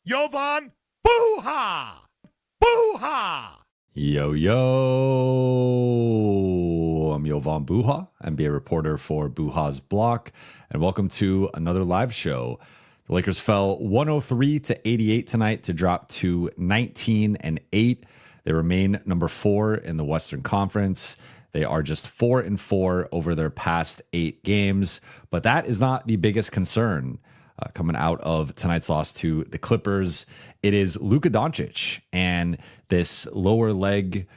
Jovan Buha! Buha! Yo, yo, I'm Jovan Buha, NBA reporter for Buha's Block, and welcome to another live show. The Lakers fell 103-88 tonight to drop to 19-8. They remain number 4 in the Western Conference. They are just 4-4 over their past 8 games, but that is not the biggest concern. Coming out of tonight's loss to the Clippers, it is Luka Doncic and this lower leg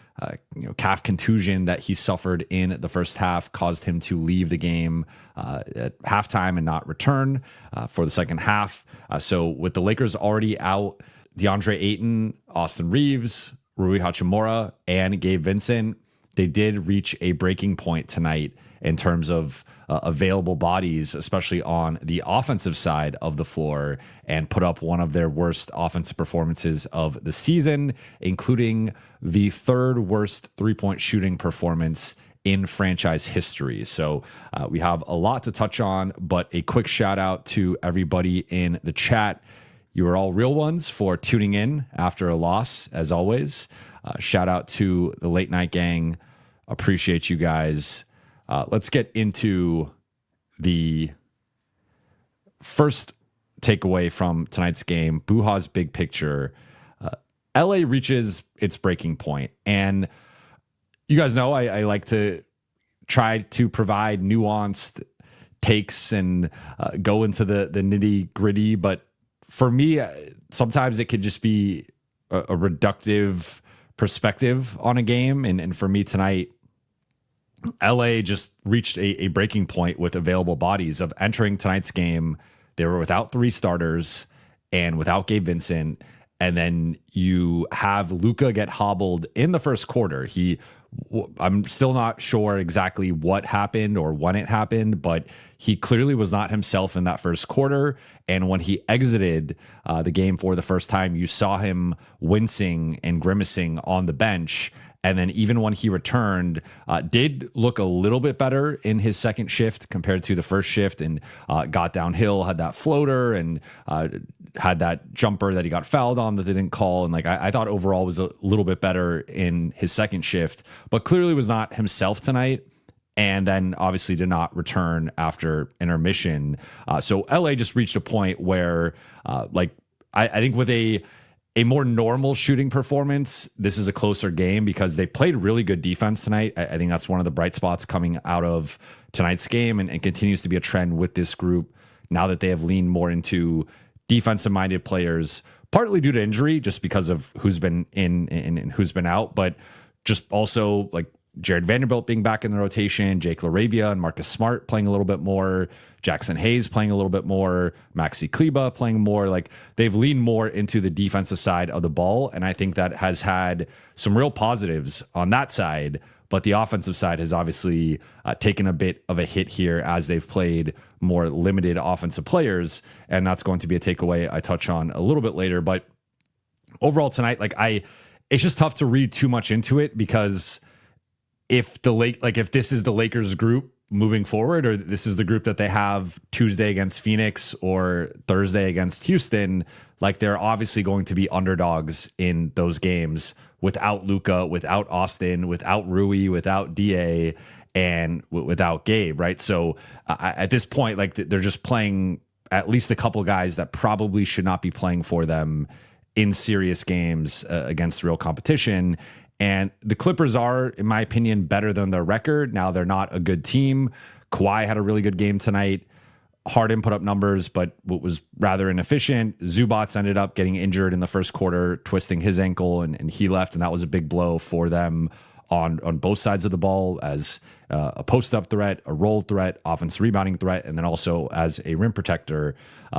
calf contusion that he suffered in the first half caused him to leave the game at halftime and not return for the second half. So with the Lakers already out, DeAndre Ayton, Austin Reeves, Rui Hachimura, and Gabe Vincent, they did reach a breaking point tonight in terms of available bodies, especially on the offensive side of the floor, and put up one of their worst offensive performances of the season, including the third worst three-point shooting performance in franchise history. So we have a lot to touch on, but a quick shout out to everybody in the chat. You are all real ones for tuning in after a loss, as always. Shout out to the late night gang. Appreciate you guys. Let's get into the first takeaway from tonight's game. Buha's big picture. LA reaches its breaking point. And you guys know I like to try to provide nuanced takes and go into the nitty gritty. But for me, sometimes it could just be a reductive perspective on a game. And for me tonight, LA just reached a breaking point with available bodies of entering tonight's game. They were without 3 starters and without Gabe Vincent. And then you have Luka get hobbled in the first quarter. I'm still not sure exactly what happened or when it happened, but he clearly was not himself in that first quarter. And when he exited the game for the first time, you saw him wincing and grimacing on the bench. And then even when he returned, did look a little bit better in his second shift compared to the first shift, and got downhill, had that floater, and had that jumper that he got fouled on that they didn't call. And I thought overall was a little bit better in his second shift, but clearly was not himself tonight. And then obviously did not return after intermission. So LA just reached a point where I think with a more normal shooting performance, this is a closer game because they played really good defense tonight. I think that's one of the bright spots coming out of tonight's game, and continues to be a trend with this group now that they have leaned more into defensive-minded players, partly due to injury, just because of who's been in and who's been out, but just also like Jared Vanderbilt being back in the rotation, Jake LaRavia and Marcus Smart playing a little bit more, Jackson Hayes playing a little bit more, Maxi Kleba playing more. Like, they've leaned more into the defensive side of the ball, and I think that has had some real positives on that side. But the offensive side has obviously taken a bit of a hit here as they've played more limited offensive players, and that's going to be a takeaway I touch on a little bit later. But overall tonight, it's just tough to read too much into it, because if this is the Lakers group moving forward, or this is the group that they have Tuesday against Phoenix or Thursday against Houston, they're obviously going to be underdogs in those games without Luka, without Austin, without Rui, without DA, and without Gabe, right? So at this point, they're just playing at least a couple guys that probably should not be playing for them in serious games against real competition. And the Clippers are, in my opinion, better than their record. Now, they're not a good team. Kawhi had a really good game tonight. Harden put up numbers, but was rather inefficient. Zubats ended up getting injured in the first quarter, twisting his ankle, and he left, and that was a big blow for them on both sides of the ball, as a post-up threat, a roll threat, offensive rebounding threat, and then also as a rim protector.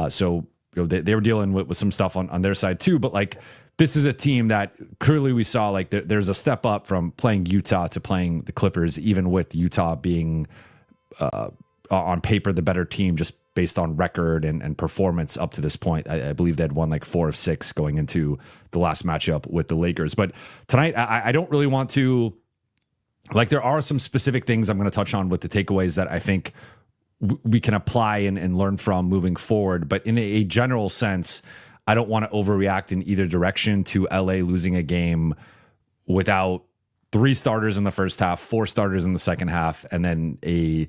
So they were dealing with some stuff on their side too, but this is a team that clearly we saw there's a step up from playing Utah to playing the Clippers, even with Utah being on paper the better team, just based on record and performance up to this point. I believe they had won 4 of 6 going into the last matchup with the Lakers. But tonight, I don't really want to, there are some specific things I'm going to touch on with the takeaways that I think we can apply and learn from moving forward. But in a general sense, I don't want to overreact in either direction to LA losing a game without 3 starters in the first half, 4 starters in the second half, and then a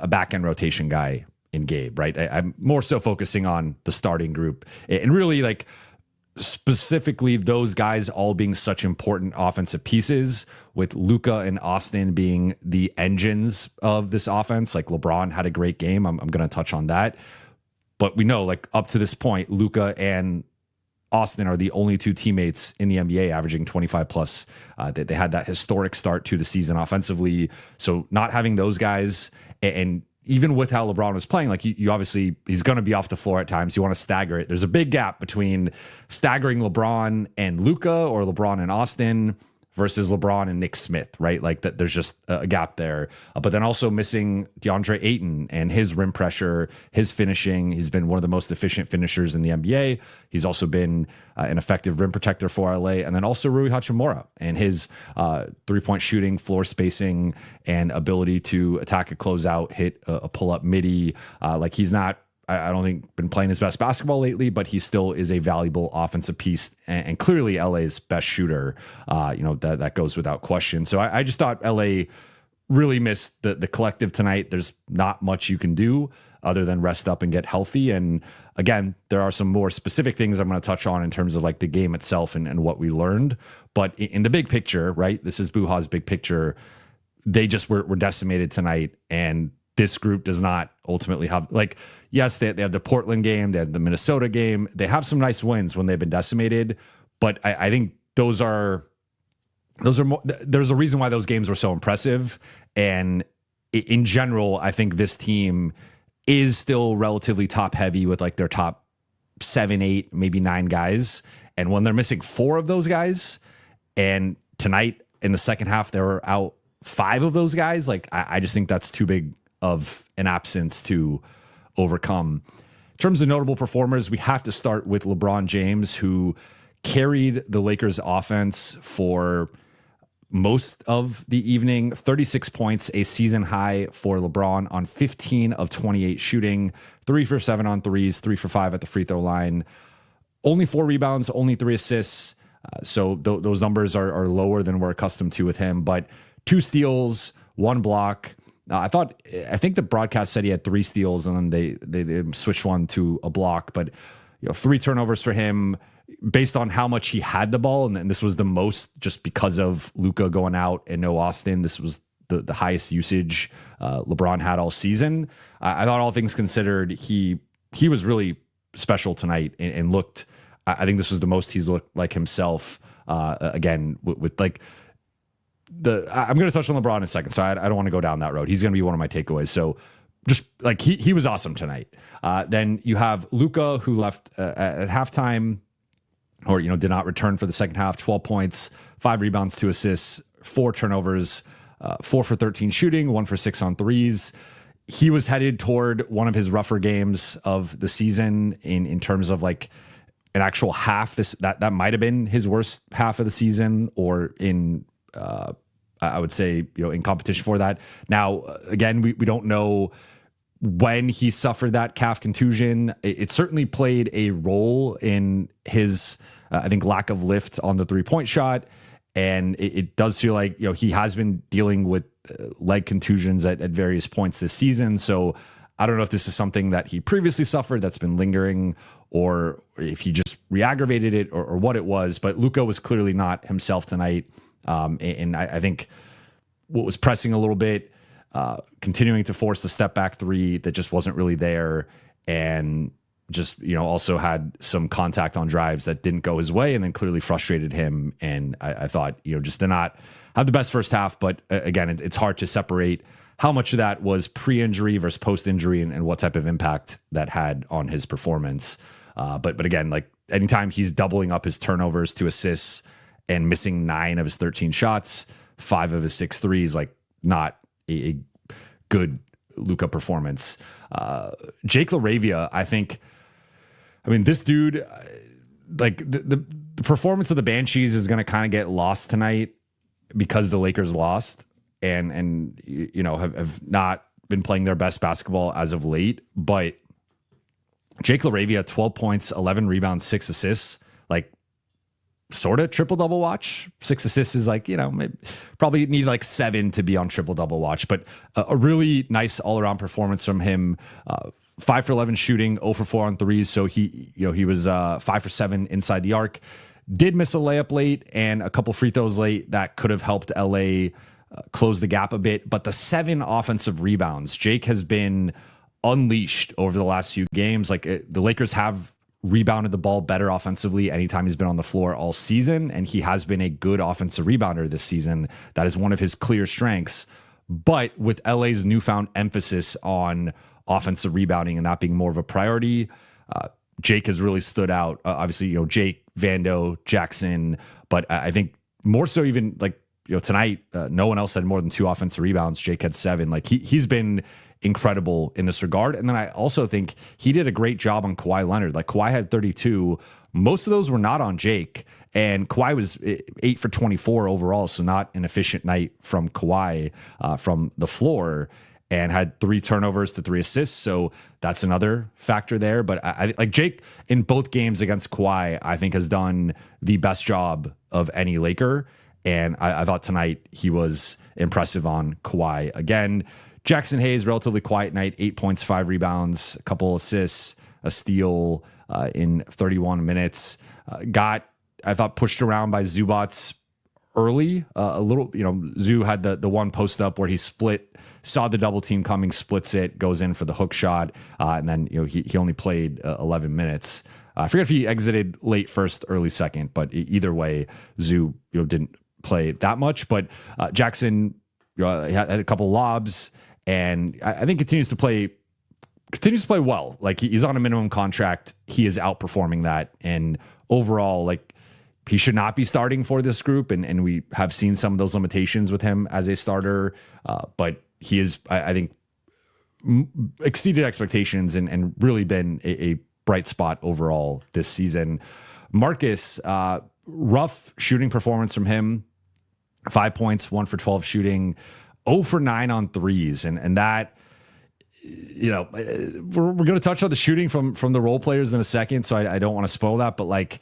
back end rotation guy in Gabe, right? I'm more so focusing on the starting group and really like specifically those guys all being such important offensive pieces, with Luka and Austin being the engines of this offense. Like LeBron had a great game. I'm going to touch on that. But we know, like, up to this point, Luka and Austin are the only 2 teammates in the NBA averaging 25 plus. They had that historic start to the season offensively. So not having those guys, and even with how LeBron was playing, like you obviously, he's going to be off the floor at times. You want to stagger it. There's a big gap between staggering LeBron and Luka, or LeBron and Austin, versus LeBron and Nick Smith, right? Like that, there's just a gap there. But then also missing DeAndre Ayton and his rim pressure, his finishing. He's been one of the most efficient finishers in the NBA. He's also been an effective rim protector for LA. And then also Rui Hachimura and his 3-point shooting, floor spacing, and ability to attack a closeout, hit a pull-up midi. Like he's not, I don't think, been playing his best basketball lately, but he still is a valuable offensive piece and clearly LA's best shooter. That goes without question. So I just thought LA really missed the collective tonight. There's not much you can do other than rest up and get healthy. And again, there are some more specific things I'm going to touch on in terms of like the game itself and what we learned. But in the big picture, right, this is Buha's big picture. They just were decimated tonight, and this group does not ultimately have, like, yes, they have the Portland game, they have the Minnesota game. They have some nice wins when they've been decimated, but I think those are more, there's a reason why those games were so impressive. And in general, I think this team is still relatively top heavy with like their top 7, 8, maybe 9 guys. And when they're missing 4 of those guys, and tonight in the second half, they were out 5 of those guys, like I just think that's too big of an absence to overcome. In terms of notable performers, we have to start with LeBron James, who carried the Lakers offense for most of the evening. 36 points, a season high for LeBron on 15 of 28 shooting, 3 for 7 on threes, 3 for 5 at the free throw line, only 4 rebounds, only 3 assists. So those numbers are lower than we're accustomed to with him, but 2 steals, 1 block. I think the broadcast said he had 3 steals, and then they switched one to a block, but 3 turnovers for him based on how much he had the ball. And this was the most just because of Luka going out and no Austin. This was the highest usage LeBron had all season. I thought, all things considered, he was really special tonight and looked, I think this was the most he's looked like himself again with like, I'm going to touch on LeBron in a second, so I don't want to go down that road. He's going to be one of my takeaways. So just like he was awesome tonight. Then you have Luka, who left at halftime, or did not return for the second half. 12 points, 5 rebounds, 2 assists, 4 turnovers, 4 for 13 shooting, 1 for 6 on threes. He was headed toward one of his rougher games of the season in terms of like an actual half. That might have been his worst half of the season, or in I would say, in competition for that. Now, again, we don't know when he suffered that calf contusion. It certainly played a role in his, I think, lack of lift on the 3-point shot. And it does feel like, he has been dealing with leg contusions at various points this season. So I don't know if this is something that he previously suffered that's been lingering, or if he just re-aggravated it, or what it was. But Luka was clearly not himself tonight. And I think what was pressing a little bit, continuing to force the step back 3 that just wasn't really there, and just, also had some contact on drives that didn't go his way, and then clearly frustrated him. And I thought, just did not have the best first half. But again, it's hard to separate how much of that was pre-injury versus post-injury, and what type of impact that had on his performance. But again, like anytime he's doubling up his turnovers to assists and missing 9 of his 13 shots, 5 of his 6 threes, like not a good Luka performance. Jake LaRavia, I mean, this dude, like the performance of the Banshees is going to kind of get lost tonight because the Lakers lost and have not been playing their best basketball as of late. But Jake LaRavia, 12 points, 11 rebounds, 6 assists, like sort of triple double watch. 6 assists is like, maybe, probably need like 7 to be on triple double watch, but a really nice all around performance from him. 5 for 11 shooting, 0 for 4 on threes. So he was 5 for 7 inside the arc. Did miss a layup late and a couple free throws late that could have helped LA close the gap a bit. But the 7 offensive rebounds, Jake has been unleashed over the last few games. Like the Lakers have rebounded the ball better offensively anytime he's been on the floor all season, and he has been a good offensive rebounder this season. That is one of his clear strengths. But with LA's newfound emphasis on offensive rebounding and that being more of a priority, Jake has really stood out. Obviously, Jake, Vando, Jackson, but I think more so even like, tonight, no one else had more than 2 offensive rebounds. Jake had 7. Like he's been incredible in this regard. And then I also think he did a great job on Kawhi Leonard. Like Kawhi had 32. Most of those were not on Jake. And Kawhi was 8 for 24 overall. So not an efficient night from Kawhi from the floor, and had 3 turnovers to 3 assists. So that's another factor there. But I like Jake in both games against Kawhi, I think has done the best job of any Laker. And I thought tonight he was impressive on Kawhi again. Jackson Hayes, relatively quiet night, 8 points, 5 rebounds, a couple assists, a steal in 31 minutes. Got, I thought, pushed around by Zubats early. A little, Zoo had the one post up where he saw the double team coming, splits it, goes in for the hook shot. And then, he only played 11 minutes. I forget if he exited late first, early second, but either way, Zoo, didn't play that much. But Jackson had a couple lobs, and I think continues to play well. Like he's on a minimum contract. He is outperforming that. And overall, like he should not be starting for this group. And we have seen some of those limitations with him as a starter. But he is, I think, exceeded expectations and really been a bright spot overall this season. Marcus, rough shooting performance from him. 5 points, 1 for 12 shooting, 0 for 9 on threes. And that, we're going to touch on the shooting from the role players in a second. So I don't want to spoil that, but like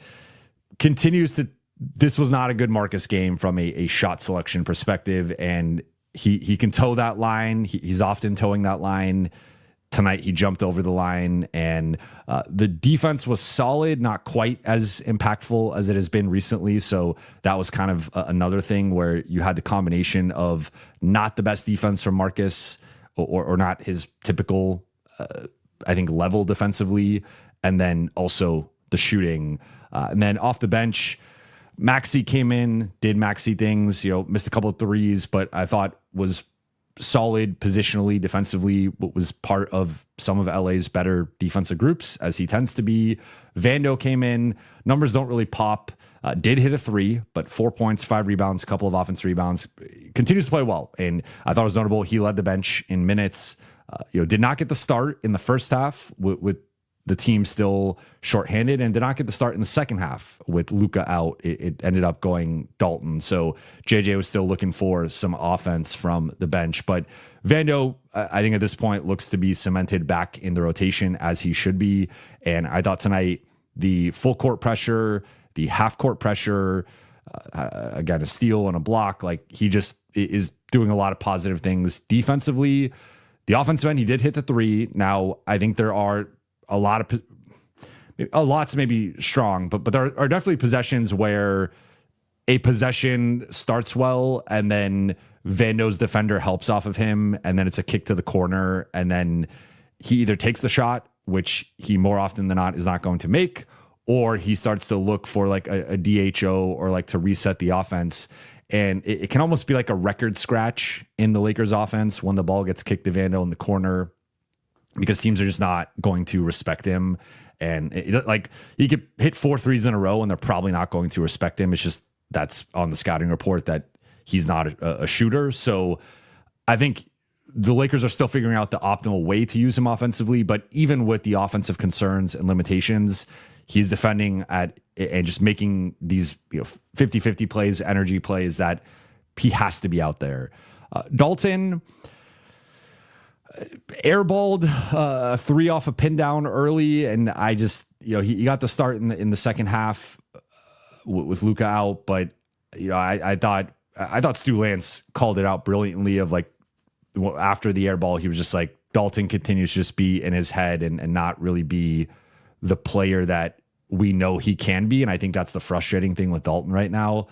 this was not a good Marcus game from a shot selection perspective. And he can toe that line. He's often towing that line. Tonight, he jumped over the line, and the defense was solid, not quite as impactful as it has been recently. So that was kind of another thing where you had the combination of not the best defense from Marcus or not his typical, I think, level defensively, and then also the shooting. And then off the bench, Maxey came in, did Maxey things, missed a couple of threes, but I thought was solid positionally, defensively, what was part of some of LA's better defensive groups, as he tends to be. Vando came in, numbers don't really pop, did hit a 3, but 4 points, 5 rebounds, a couple of offensive rebounds, continues to play well. And I thought it was notable, he led the bench in minutes, did not get the start in the first half with the team still shorthanded, and did not get the start in the second half with Luka out. It ended up going Dalton. So JJ was still looking for some offense from the bench. But Vando, I think at this point, looks to be cemented back in the rotation as he should be. And I thought tonight, the full court pressure, the half court pressure, again, a steal and a block, like he just is doing a lot of positive things defensively. The offensive end, he did hit the 3. Now, I think there are a lot's maybe strong, but there are definitely possessions where a possession starts well and then Vando's defender helps off of him, and then it's a kick to the corner, and then he either takes the shot, which he more often than not is not going to make, or he starts to look for like a DHO or like to reset the offense. And it can almost be like a record scratch in the Lakers offense when the ball gets kicked to Vando in the corner, because teams are just not going to respect him. And like he could hit 4 threes in a row and they're probably not going to respect him. It's just, that's on the scouting report that he's not a shooter. So I think the Lakers are still figuring out the optimal way to use him offensively, but even with the offensive concerns and limitations, he's defending at and just making these 50-50 plays, energy plays that he has to be out there. Dalton, airballed three off a pin down early, and I just, he got the start in the second half with Luka out, but I thought Stu Lance called it out brilliantly of like after the air ball, he was just like, Dalton continues to just be in his head and not really be the player that we know he can be. And I think that's the frustrating thing with Dalton right now.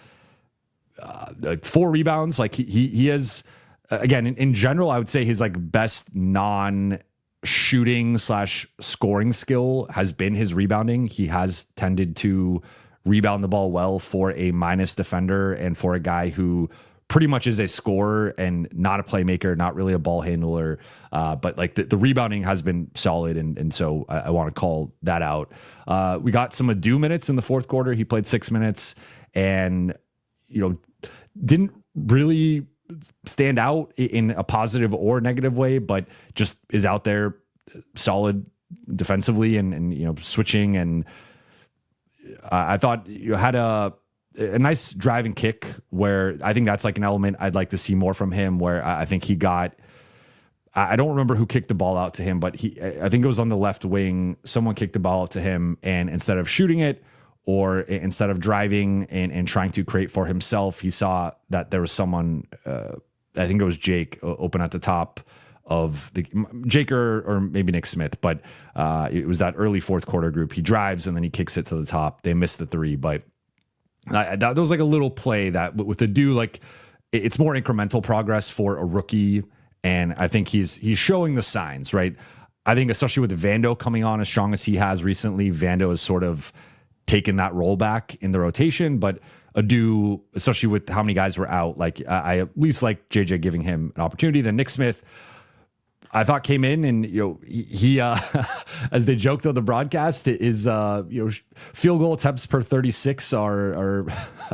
Like 4 rebounds, like he is, again, in general, I would say his like best non-shooting / scoring skill has been his rebounding. He has tended to rebound the ball well for a minus defender and for a guy who pretty much is a scorer and not a playmaker, not really a ball handler. But like the rebounding has been solid. And so I want to call that out. We got some Adu minutes in the fourth quarter. He played 6 minutes and, didn't really stand out in a positive or negative way, but just is out there solid defensively and switching. And I thought you had a nice driving kick where I think that's like an element I'd like to see more from him, where I think he got, I don't remember who kicked the ball out to him, but I think it was on the left wing. Someone kicked the ball out to him, and instead of shooting it or instead of driving and trying to create for himself, he saw that there was someone, I think it was Jake, open at the top of the Jake or maybe Nick Smith, but it was that early fourth quarter group. He drives and then he kicks it to the top. They missed the three, but that was like a little play that with the like it's more incremental progress for a rookie. And I think he's showing the signs, right? I think especially with Vando coming on as strong as he has recently, Vando has sort of taken that role back in the rotation, but Adu, especially with how many guys were out, like I at least like JJ giving him an opportunity. Then Nick Smith, I thought came in and, he as they joked on the broadcast, is, field goal attempts per 36 are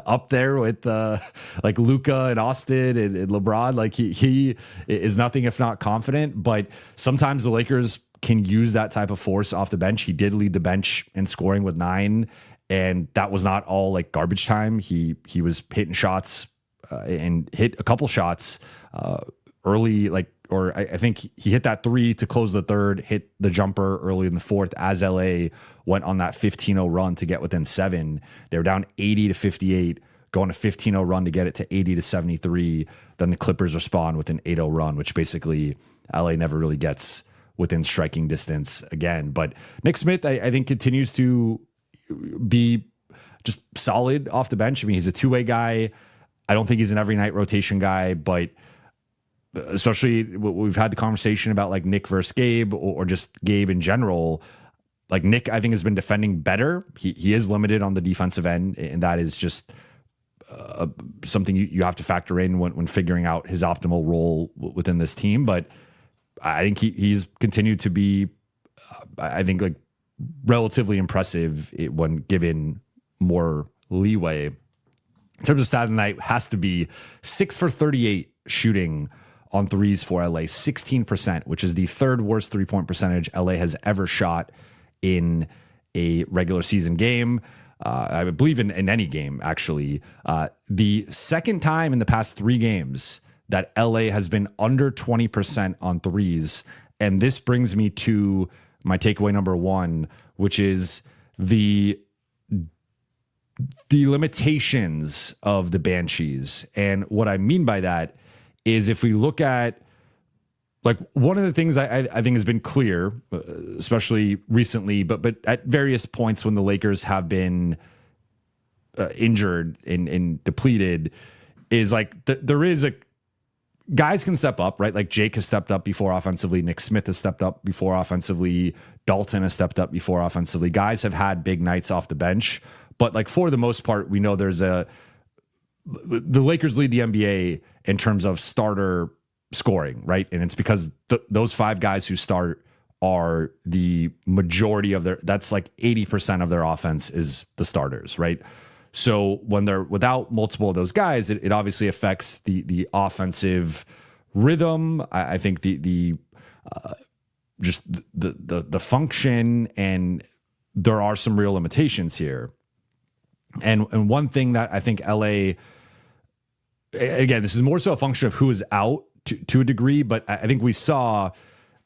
up there with like Luka and Austin and LeBron. Like he is nothing if not confident, but sometimes the Lakers can use that type of force off the bench. He did lead the bench in scoring with 9, and that was not all like garbage time. He was hitting shots and hit a couple shots early, or I think he hit that 3 to close the third, hit the jumper early in the fourth as LA went on that 15-0 run to get within 7. They were down 80-58, going a 15-0 run to get it to 80-73. Then the Clippers respond with an 8-0 run, which basically LA never really gets within striking distance again. But Nick Smith, I think, continues to be just solid off the bench. I mean, he's a two-way guy. I don't think he's an every night rotation guy, but especially we've had the conversation about like Nick versus Gabe or just Gabe in general. Like Nick, I think, has been defending better. He is limited on the defensive end, and that is just something you have to factor in when figuring out his optimal role within this team. But I think he's continued to be, I think, like relatively impressive when given more leeway. In terms of stat of the night, has to be 6 for 38 shooting on threes for LA, 16%, which is the third worst 3-point percentage LA has ever shot in a regular season game. I believe in any game, actually. The second time in the past 3 games that LA has been under 20% on threes. And this brings me to my takeaway number 1, which is the limitations of the Banshees. And what I mean by that is if we look at, like, one of the things I think has been clear, especially recently, but at various points when the Lakers have been injured and depleted, is like there is a guys can step up, right? Like Jake has stepped up before offensively. Nick Smith has stepped up before offensively. Dalton has stepped up before offensively. Guys have had big nights off the bench, but like for the most part, we know the Lakers lead the NBA in terms of starter scoring, right? And it's because those 5 guys who start are the majority of that's like 80% of their offense is the starters, right? So when they're without multiple of those guys, it obviously affects the offensive rhythm. I think the function, and there are some real limitations here. And one thing that I think LA, again, this is more so a function of who is out to a degree, but I think we saw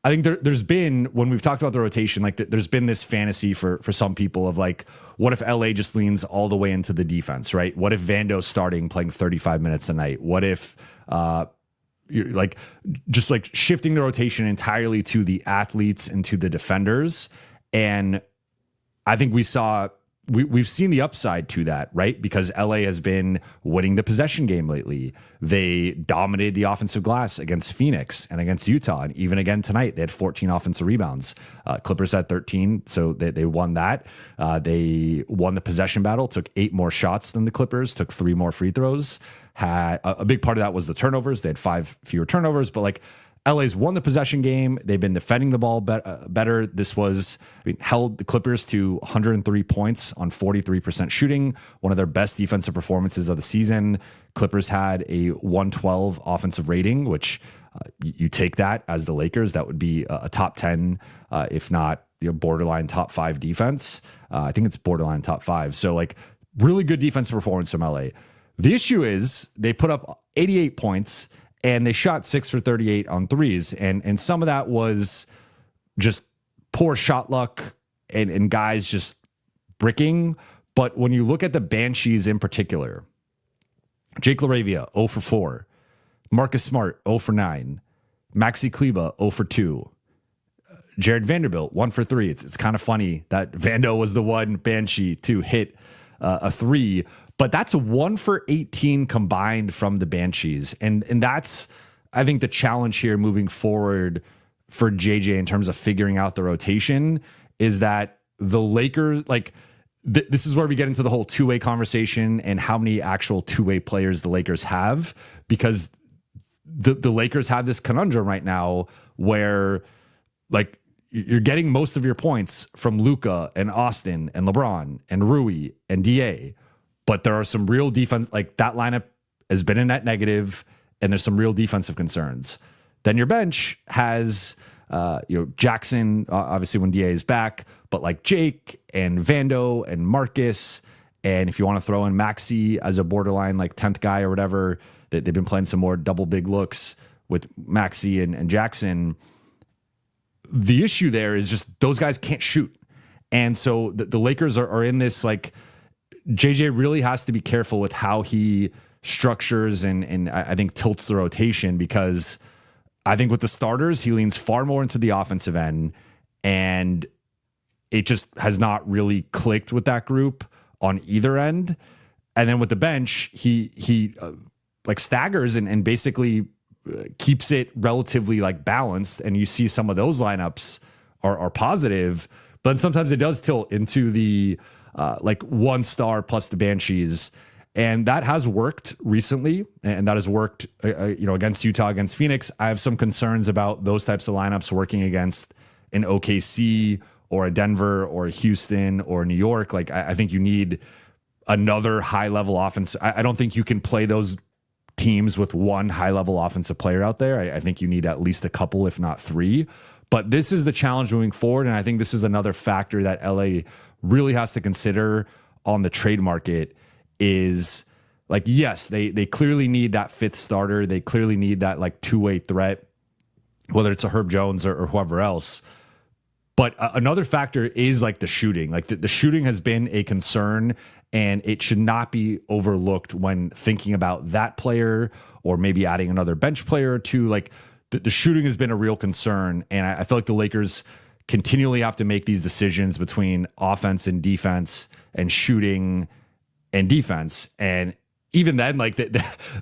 I think there's been, when we've talked about the rotation, like there's been this fantasy for some people of like, what if LA just leans all the way into the defense, right? What if Vando's starting playing 35 minutes a night? What if you're like just like shifting the rotation entirely to the athletes and to the defenders? And I think we've seen the upside to that, right? Because LA has been winning the possession game lately. They dominated the offensive glass against Phoenix and against Utah. And even again tonight, they had 14 offensive rebounds. Clippers had 13, so they won that. They won the possession battle, took 8 more shots than the Clippers, took 3 more free throws. Had a big part of that was the turnovers. They had 5 fewer turnovers, but like, LA's won the possession game. They've been defending the ball better. This held the Clippers to 103 points on 43% shooting, one of their best defensive performances of the season. Clippers had a 112 offensive rating, which you take that as the Lakers, that would be a top 10, if not borderline top 5 defense. I think it's borderline top 5. So like really good defensive performance from LA. The issue is they put up 88 points and they shot 6 for 38 on threes. And some of that was just poor shot luck and guys just bricking. But when you look at the Banshees in particular, Jake LaRavia, 0 for 4. Marcus Smart, 0 for 9. Maxi Kleba, 0 for 2. Jared Vanderbilt, 1 for 3. It's kind of funny that Vando was the one Banshee to hit a 3. But that's a 1 for 18 combined from the Banshees. And that's, I think, the challenge here moving forward for JJ in terms of figuring out the rotation is that the Lakers, like, this is where we get into the whole two-way conversation and how many actual two-way players the Lakers have, because the Lakers have this conundrum right now where, like, you're getting most of your points from Luka and Austin and LeBron and Rui and DA. But there are some real defense, like that lineup has been a net negative, and there's some real defensive concerns. Then your bench has, Jackson, obviously when DA is back, but like Jake and Vando and Marcus. And if you want to throw in Maxi as a borderline like 10th guy or whatever, they've been playing some more double big looks with Maxi and Jackson. The issue there is just those guys can't shoot. And so the Lakers are in this like, JJ really has to be careful with how he structures and I think tilts the rotation, because I think with the starters, he leans far more into the offensive end, and it just has not really clicked with that group on either end. And then with the bench, he like staggers and basically keeps it relatively like balanced. And you see some of those lineups are positive, but sometimes it does tilt into the like 1 star plus the Banshees. And that has worked recently, and that has worked, against Utah, against Phoenix. I have some concerns about those types of lineups working against an OKC or a Denver or a Houston or New York. Like, I think you need another high level offense. I don't think you can play those teams with one high level offensive player out there. I think you need at least a couple, if not 3. But this is the challenge moving forward. And I think this is another factor that LA really has to consider on the trade market is like, yes, they clearly need that 5th starter. They clearly need that like 2-way threat, whether it's a Herb Jones or whoever else. But another factor is like the shooting. Like the shooting has been a concern, and it should not be overlooked when thinking about that player or maybe adding another bench player or 2. Like the shooting has been a real concern. And I feel like the Lakers continually have to make these decisions between offense and defense and shooting and defense. And even then, like they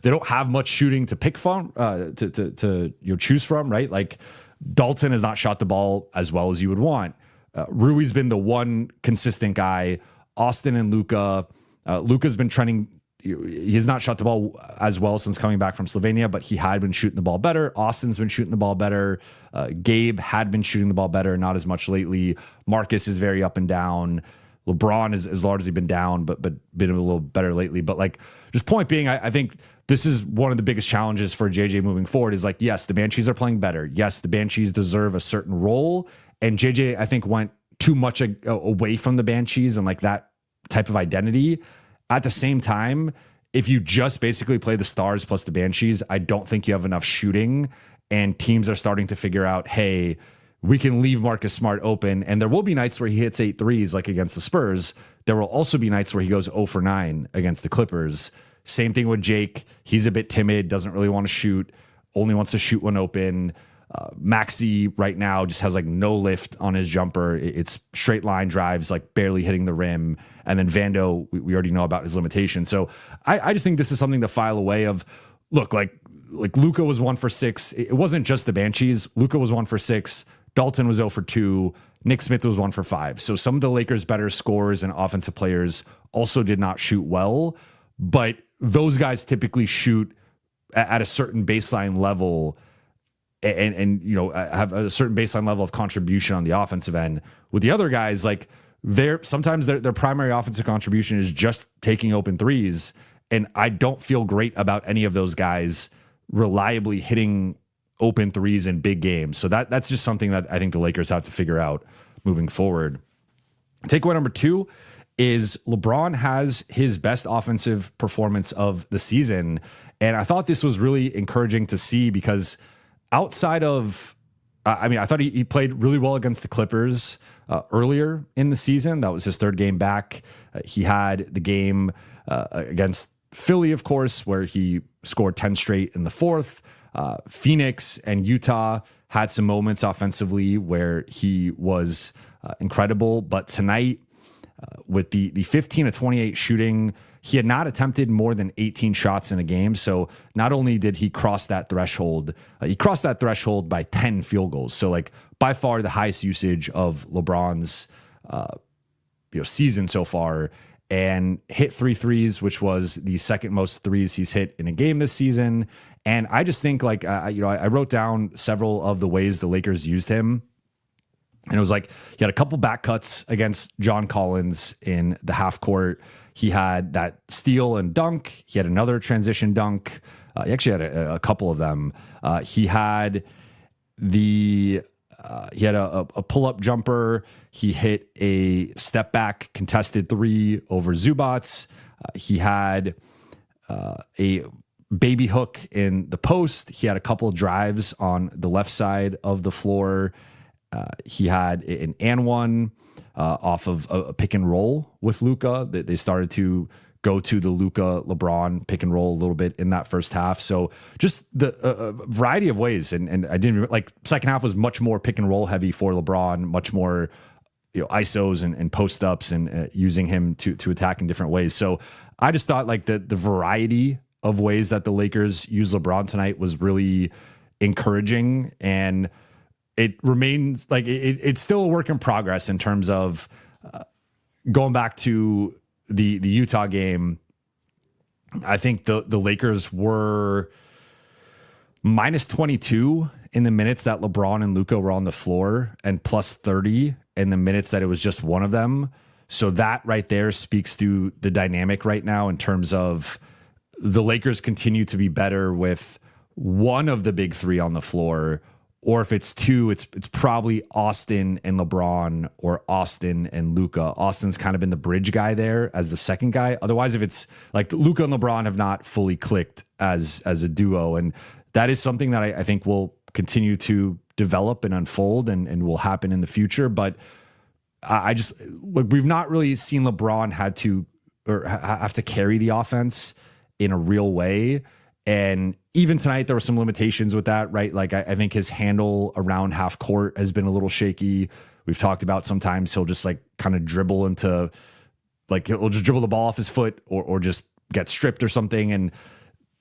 don't have much shooting to pick from, to choose from, right? Like Dalton has not shot the ball as well as you would want. Rui's been the one consistent guy. Austin and Luka. Luka's been trending. He has not shot the ball as well since coming back from Slovenia, but he had been shooting the ball better. Austin's been shooting the ball better. Gabe had been shooting the ball better, not as much lately. Marcus is very up and down. LeBron has largely been down, but been a little better lately. But like, just point being, I think this is one of the biggest challenges for JJ moving forward is like, yes, the Banshees are playing better. Yes, the Banshees deserve a certain role. And JJ, I think, went too much away from the Banshees and like that type of identity. At the same time, if you just basically play the Stars plus the Banshees, I don't think you have enough shooting and teams are starting to figure out, hey, we can leave Marcus Smart open. And there will be nights where he hits 8 threes like against the Spurs. There will also be nights where he goes 0 for 9 against the Clippers. Same thing with Jake. He's a bit timid, doesn't really want to shoot, only wants to shoot when open. Maxey right now just has like no lift on his jumper. It's straight line drives, like barely hitting the rim. And then Vando, we already know about his limitations. So I just think this is something to file away of, look, like Luka was 1 for 6. It wasn't just the Banshees. Luka was 1 for 6. Dalton was 0 for 2. Nick Smith was 1 for 5. So some of the Lakers' better scorers and offensive players also did not shoot well, but those guys typically shoot at a certain baseline level and have a certain baseline level of contribution on the offensive end. With the other guys, like sometimes their primary offensive contribution is just taking open threes, and I don't feel great about any of those guys reliably hitting open threes in big games. So that's just something that I think the Lakers have to figure out moving forward. Takeaway number 2 is LeBron has his best offensive performance of the season. And I thought this was really encouraging to see because outside of, I thought he played really well against the Clippers earlier in the season. That was his 3rd game back. He had the game against Philly, of course, where he scored 10 straight in the 4th. Phoenix and Utah had some moments offensively where he was incredible. But tonight, with the 15 of 28 shooting, he had not attempted more than 18 shots in a game. So not only did he cross that threshold, he crossed that threshold by 10 field goals. So like by far the highest usage of LeBron's season so far, and hit 3 threes, which was the 2nd most threes he's hit in a game this season. And I just think I wrote down several of the ways the Lakers used him. And it was like he had a couple back cuts against John Collins in the half court. He had that steal and dunk. He had another transition dunk. He actually had a couple of them. He had a pull-up jumper. He hit a step-back contested 3 over Zubats. He had a baby hook in the post. He had a couple of drives on the left side of the floor. He had an and one off of a pick and roll with Luka. They started to go to the Luka LeBron pick and roll a little bit in that first half. So just the variety of ways. And I didn't like second half was much more pick and roll heavy for LeBron, much more ISOs and post ups and using him to attack in different ways. So I just thought like the variety of ways that the Lakers used LeBron tonight was really encouraging, and it remains like it's still a work in progress in terms of going back to the Utah game. I think the Lakers were minus 22 in the minutes that LeBron and Luka were on the floor, and plus 30 in the minutes that it was just one of them. So that right there speaks to the dynamic right now in terms of the Lakers continue to be better with one of the big three on the floor, or if it's two, it's probably Austin and LeBron or Austin and Luka. Austin's kind of been the bridge guy there as the second guy. Otherwise, if it's like Luka and LeBron have not fully clicked as a duo, and that is something that I think will continue to develop and unfold and will happen in the future. But I just look, we've not really seen LeBron have to carry the offense in a real way. And even tonight, there were some limitations with that, right? Like I think his handle around half court has been a little shaky. We've talked about sometimes he'll just like kind of dribble into, like he'll just dribble the ball off his foot or just get stripped or something. And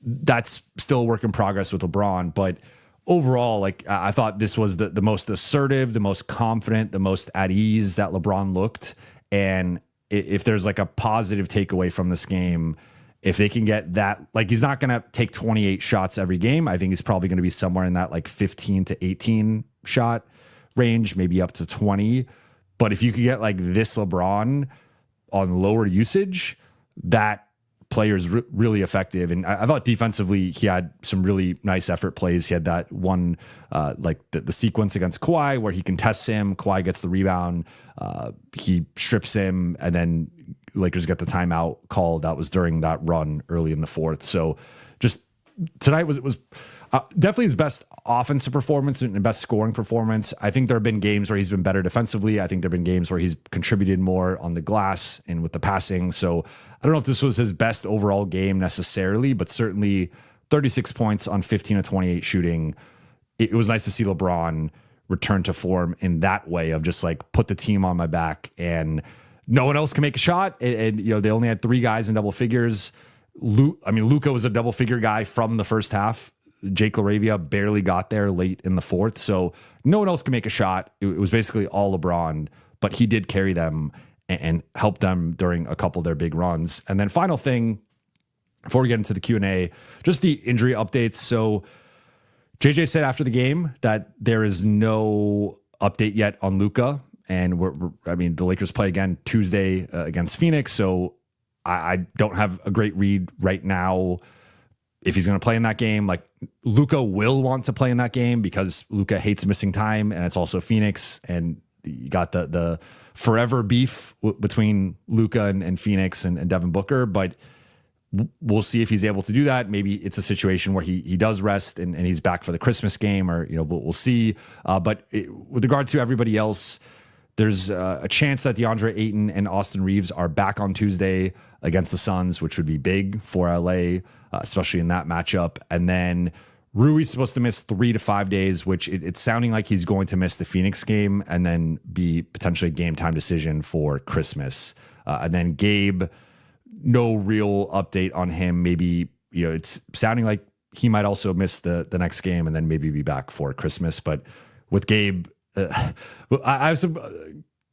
that's still a work in progress with LeBron. But overall, like I thought this was the most assertive, the most confident, the most at ease that LeBron looked. And if there's like a positive takeaway from this game, if they can get that, like he's not going to take 28 shots every game. I think he's probably going to be somewhere in that like 15 to 18 shot range, maybe up to 20. But if you could get like this LeBron on lower usage, that player is really effective. And I thought defensively, he had some really nice effort plays. He had that one, like the sequence against Kawhi where he contests him, Kawhi gets the rebound, he strips him, and then Lakers get the timeout call. That was during that run early in the fourth. So just tonight was definitely his best offensive performance and best scoring performance. I think there have been games where he's been better defensively. I think there have been games where he's contributed more on the glass and with the passing. So I don't know if this was his best overall game necessarily, but certainly 36 points on 15 of 28 shooting. It was nice to see LeBron return to form in that way of just like put the team on my back and no one else can make a shot. And you know, they only had 3 guys in double figures. Luka was a double figure guy from the first half. Jake LaRavia barely got there late in the fourth. So no one else can make a shot. It was basically all LeBron, but he did carry them and help them during a couple of their big runs. And then final thing, before we get into the Q&A, just the injury updates. So JJ said after the game that there is no update yet on Luka. And the Lakers play again Tuesday against Phoenix. So I don't have a great read right now if he's going to play in that game. Like Luka will want to play in that game because Luka hates missing time, and it's also Phoenix, and you got the forever beef between Luka and Phoenix and Devin Booker. But we'll see if he's able to do that. Maybe it's a situation where he does rest and he's back for the Christmas game, or we'll see. But with regard to everybody else, there's a chance that DeAndre Ayton and Austin Reeves are back on Tuesday against the Suns, which would be big for LA, especially in that matchup. And then Rui's supposed to miss 3 to 5 days, which it's sounding like he's going to miss the Phoenix game and then be potentially a game time decision for Christmas. And then Gabe, no real update on him. Maybe, it's sounding like he might also miss the next game and then maybe be back for Christmas. But with Gabe, I have some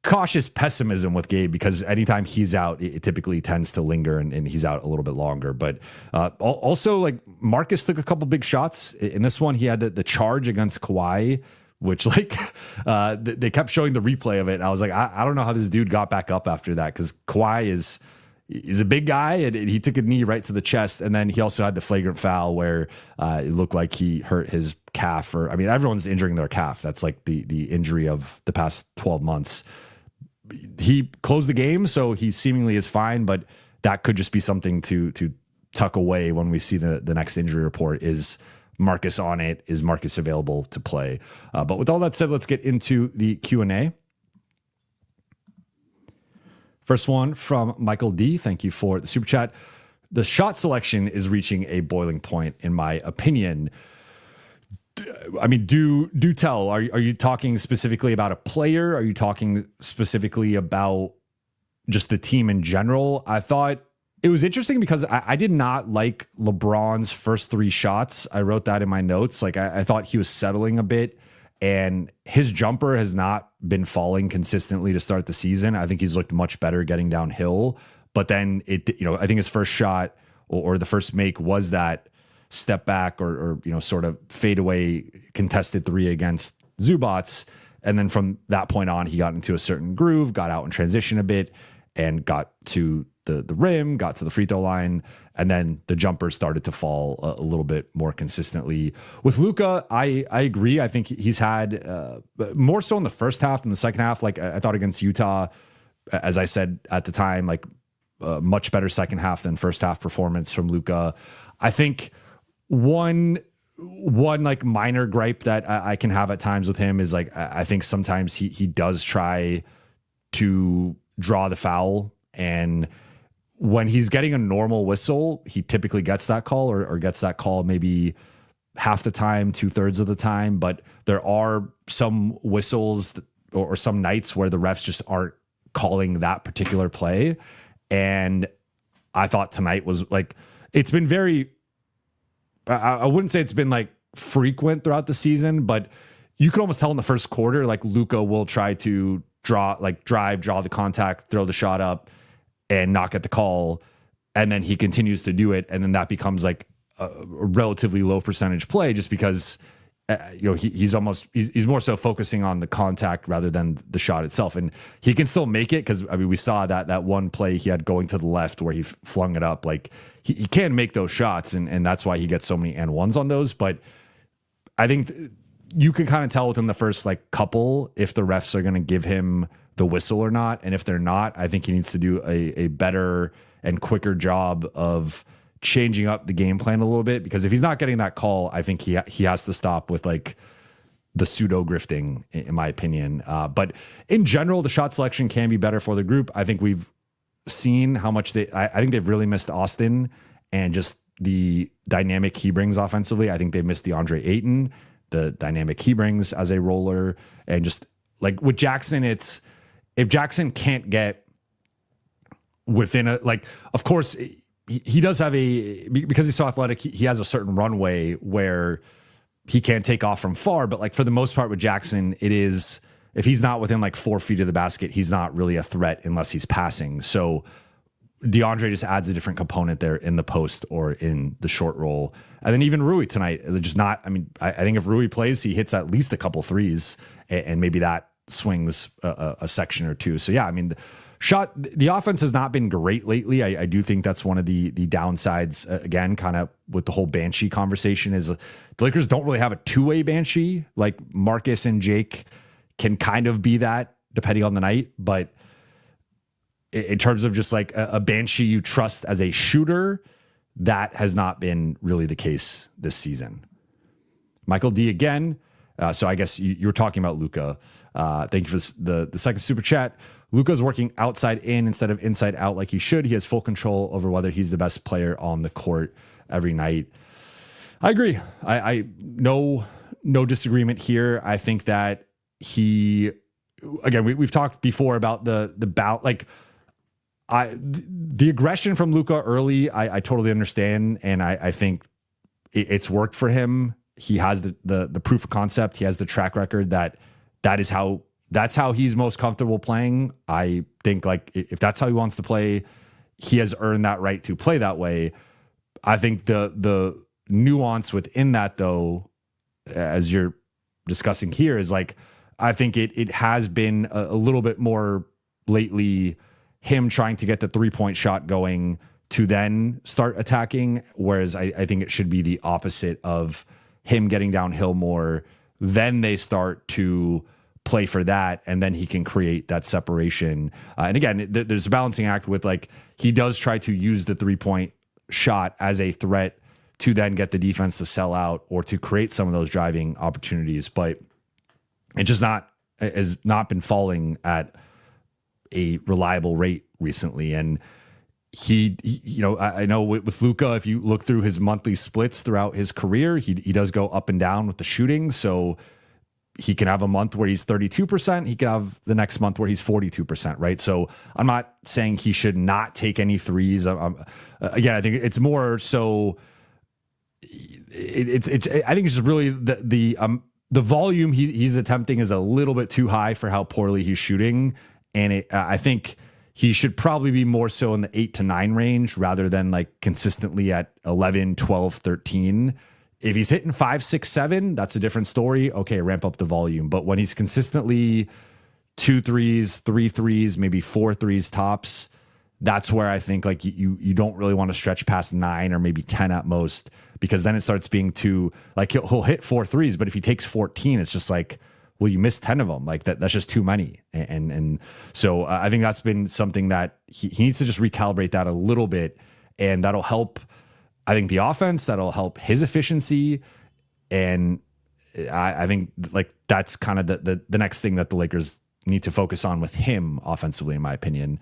cautious pessimism with Gabe because anytime he's out, it typically tends to linger and he's out a little bit longer. But also, like, Marcus took a couple big shots. In this one, he had the charge against Kawhi, which they kept showing the replay of it. And I was like, I don't know how this dude got back up after that, because Kawhi is a big guy and he took a knee right to the chest. And then he also had the flagrant foul where it looked like he hurt his calf, everyone's injuring their calf. That's like the injury of the past 12 months. He closed the game, so he seemingly is fine, but that could just be something to tuck away when we see the next injury report. Is Marcus on it? Is Marcus available to play? But with all that said, let's get into the Q&A. First one from Michael D. Thank you for the super chat. The shot selection is reaching a boiling point, in my opinion. Do tell. Are you talking specifically about a player? Are you talking specifically about just the team in general? I thought it was interesting because I did not like LeBron's first 3 shots. I wrote that in my notes. Like I thought he was settling a bit, and his jumper has not been falling consistently to start the season. I think he's looked much better getting downhill. But then I think his first shot or the first make was that step back or sort of fade away contested 3 against Zubats. And then from that point on, he got into a certain groove, got out in transition a bit, and got to the rim, got to the free throw line, and then the jumper started to fall a little bit more consistently. With Luka, I agree. I think he's had more so in the first half than the second half. Like I thought against Utah, as I said at the time, like much better second half than first half performance from Luka. I think one like minor gripe that I can have at times with him is like I think sometimes he does try to draw the foul, and when he's getting a normal whistle, he typically gets that call or gets that call maybe half the time, 2/3 of the time. But there are some whistles or some nights where the refs just aren't calling that particular play. And I thought tonight was like, it's been very, I wouldn't say it's been like frequent throughout the season, but you could almost tell in the first quarter, like Luka will try to draw the contact, throw the shot up and not get the call. And then he continues to do it. And then that becomes like a relatively low percentage play just because, he's more so focusing on the contact rather than the shot itself. And he can still make it because, we saw that one play he had going to the left where he flung it up. Like he can make those shots, and that's why he gets so many and ones on those. But I think you can kind of tell within the first like couple if the refs are going to give him the whistle or not. And if they're not, I think he needs to do a better and quicker job of changing up the game plan a little bit, because if he's not getting that call, I think he has to stop with like the pseudo grifting, in my opinion. But in general, the shot selection can be better for the group. I think we've seen how much I think they've really missed Austin and just the dynamic he brings offensively. I think they missed DeAndre Ayton, the dynamic he brings as a roller, and just like with Jackson, it's if Jackson can't get within of course he does have because he's so athletic, he has a certain runway where he can't take off from far, but like for the most part with Jackson, it is, if he's not within like 4 feet of the basket, he's not really a threat unless he's passing. So DeAndre just adds a different component there in the post or in the short roll. And then even Rui tonight, just not, I think if Rui plays, he hits at least a couple threes and maybe that swings a section or two. So yeah, the offense has not been great lately. I do think that's one of the downsides, again, kind of with the whole Banshee conversation, is the Lakers don't really have a two-way Banshee. Like Marcus and Jake can kind of be that depending on the night. But in terms of just like a Banshee you trust as a shooter, that has not been really the case this season. Michael D again. So I guess you were talking about Luka. Thank you for the second super chat. Luka's working outside in instead of inside out like he should. He has full control over whether he's the best player on the court every night. I agree. I no disagreement here. I think that we've talked before about the aggression from Luka early. I totally understand, and I think it's worked for him. He has the proof of concept. He has the track record that's how he's most comfortable playing. I think like if that's how he wants to play, he has earned that right to play that way. I think the nuance within that, though, as you're discussing here, is like, I think it has been a little bit more lately him trying to get the 3-point shot going to then start attacking. Whereas I think it should be the opposite of him getting downhill more. Then they start to play for that, and then he can create that separation. And again, there's a balancing act with like, he does try to use the 3-point shot as a threat to then get the defense to sell out or to create some of those driving opportunities. But it just has not been falling at a reliable rate recently. And I know with Luka, if you look through his monthly splits throughout his career, he does go up and down with the shooting. So he can have a month where he's 32%. He can have the next month where he's 42%, right? So I'm not saying he should not take any threes. Again, I think it's more so I think it's just really the volume he's attempting is a little bit too high for how poorly he's shooting. And I think he should probably be more so in the 8 to 9 range rather than like consistently at 11, 12, 13. If he's hitting 5, 6, 7, that's a different story. Okay, ramp up the volume. But when he's consistently 2 threes, 3 threes, maybe 4 threes tops, that's where I think like you don't really want to stretch past 9 or maybe 10 at most, because then it starts being too like he'll hit 4 threes, but if he takes 14, it's just like, well, you missed 10 of them. Like that's just too many. And so I think that's been something that he needs to just recalibrate that a little bit, and that'll help, I think, the offense. That'll help his efficiency. And I think like that's kind of the next thing that the Lakers need to focus on with him offensively, in my opinion.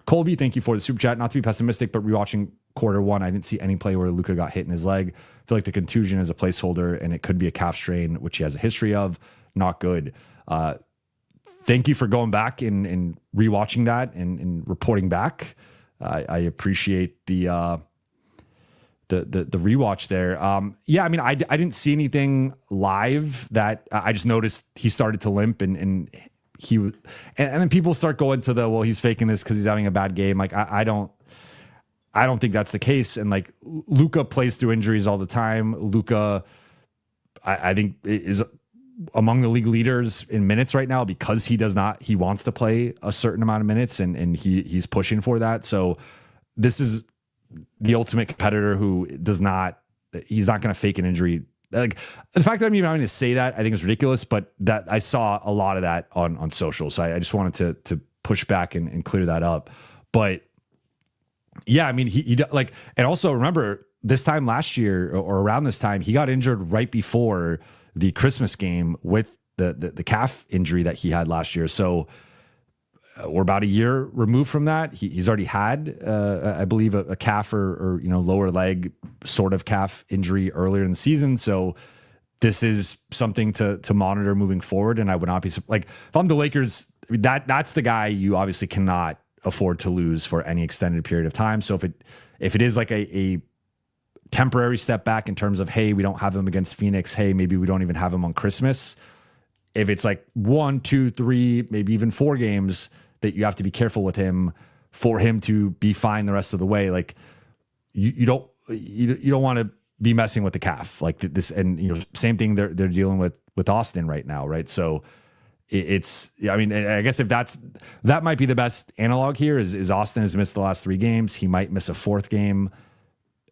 Colby, thank you for the super chat. Not to be pessimistic, but rewatching Q1, I didn't see any play where Luka got hit in his leg. I feel like the contusion is a placeholder, and it could be a calf strain, which he has a history of. Not good. Thank you for going back and rewatching that and reporting back. I appreciate the rewatch there. Yeah, I mean, I didn't see anything live that I just noticed he started to limp and he and then people start going to well, he's faking this because he's having a bad game. Like I don't think that's the case. And like Luka plays through injuries all the time. Luka, I think is among the league leaders in minutes right now because he wants to play a certain amount of minutes and he's pushing for that. So this is the ultimate competitor who he's not going to fake an injury. Like the fact that I'm even having to say that, I think is ridiculous, but that I saw a lot of that on social. So I just wanted to push back and clear that up. But Yeah, I mean, he like, and also remember this time last year or around this time, he got injured right before the Christmas game with the calf injury that he had last year. So we're about a year removed from that. He's already had, I believe, a calf or lower leg sort of calf injury earlier in the season. So this is something to monitor moving forward. And I would not be like, if I'm the Lakers, I mean, that's the guy you obviously cannot afford to lose for any extended period of time. So if it is like a temporary step back in terms of, hey, we don't have him against Phoenix, hey, maybe we don't even have him on Christmas. If it's like 1, 2, 3, maybe even 4 games that you have to be careful with him for him to be fine the rest of the way, like you don't want to be messing with the calf like this. And same thing they're dealing with Austin right now, right? So I mean, I guess if that might be the best analog here is Austin has missed the last 3 games. He might miss a 4th game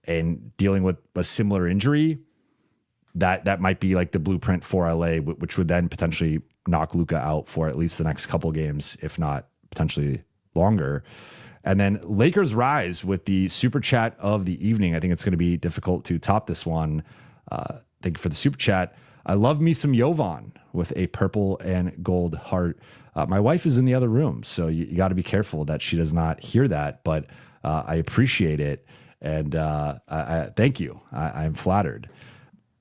and dealing with a similar injury. That might be like the blueprint for LA, which would then potentially knock Luka out for at least the next couple games, if not potentially longer. And then Lakers rise with the super chat of the evening. I think it's going to be difficult to top this one. Thank you for the super chat. I love me some Jovan with a purple and gold heart. My wife is in the other room, so you got to be careful that she does not hear that, but I appreciate it. And I thank you. I'm flattered.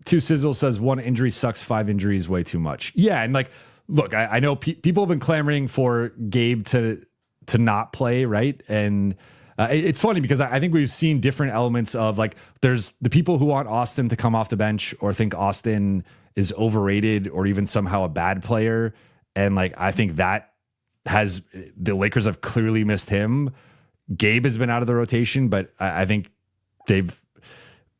2 Sizzle says 1 injury sucks, 5 injuries way too much. Yeah, and like, look, I know people have been clamoring for Gabe to not play, right? And it's funny because I think we've seen different elements of like, there's the people who want Austin to come off the bench or think Austin is overrated or even somehow a bad player. And like, I think that the Lakers have clearly missed him. Gabe has been out of the rotation, but I think they've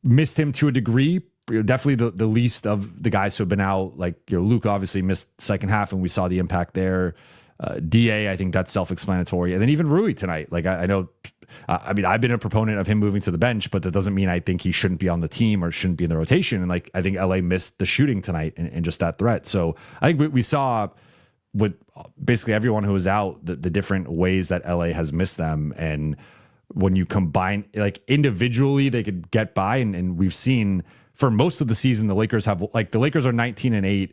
missed him to a degree. Definitely the least of the guys who have been out. Like Luka obviously missed the second half, and we saw the impact there. DA, I think that's self-explanatory. And then even Rui tonight. Like I know, I mean, I've been a proponent of him moving to the bench, but that doesn't mean I think he shouldn't be on the team or shouldn't be in the rotation. And like I think LA missed the shooting tonight and just that threat. So I think we saw with basically everyone who was out the different ways that LA has missed them. And when you combine, like individually, they could get by. And we've seen for most of the season, the Lakers are 19-8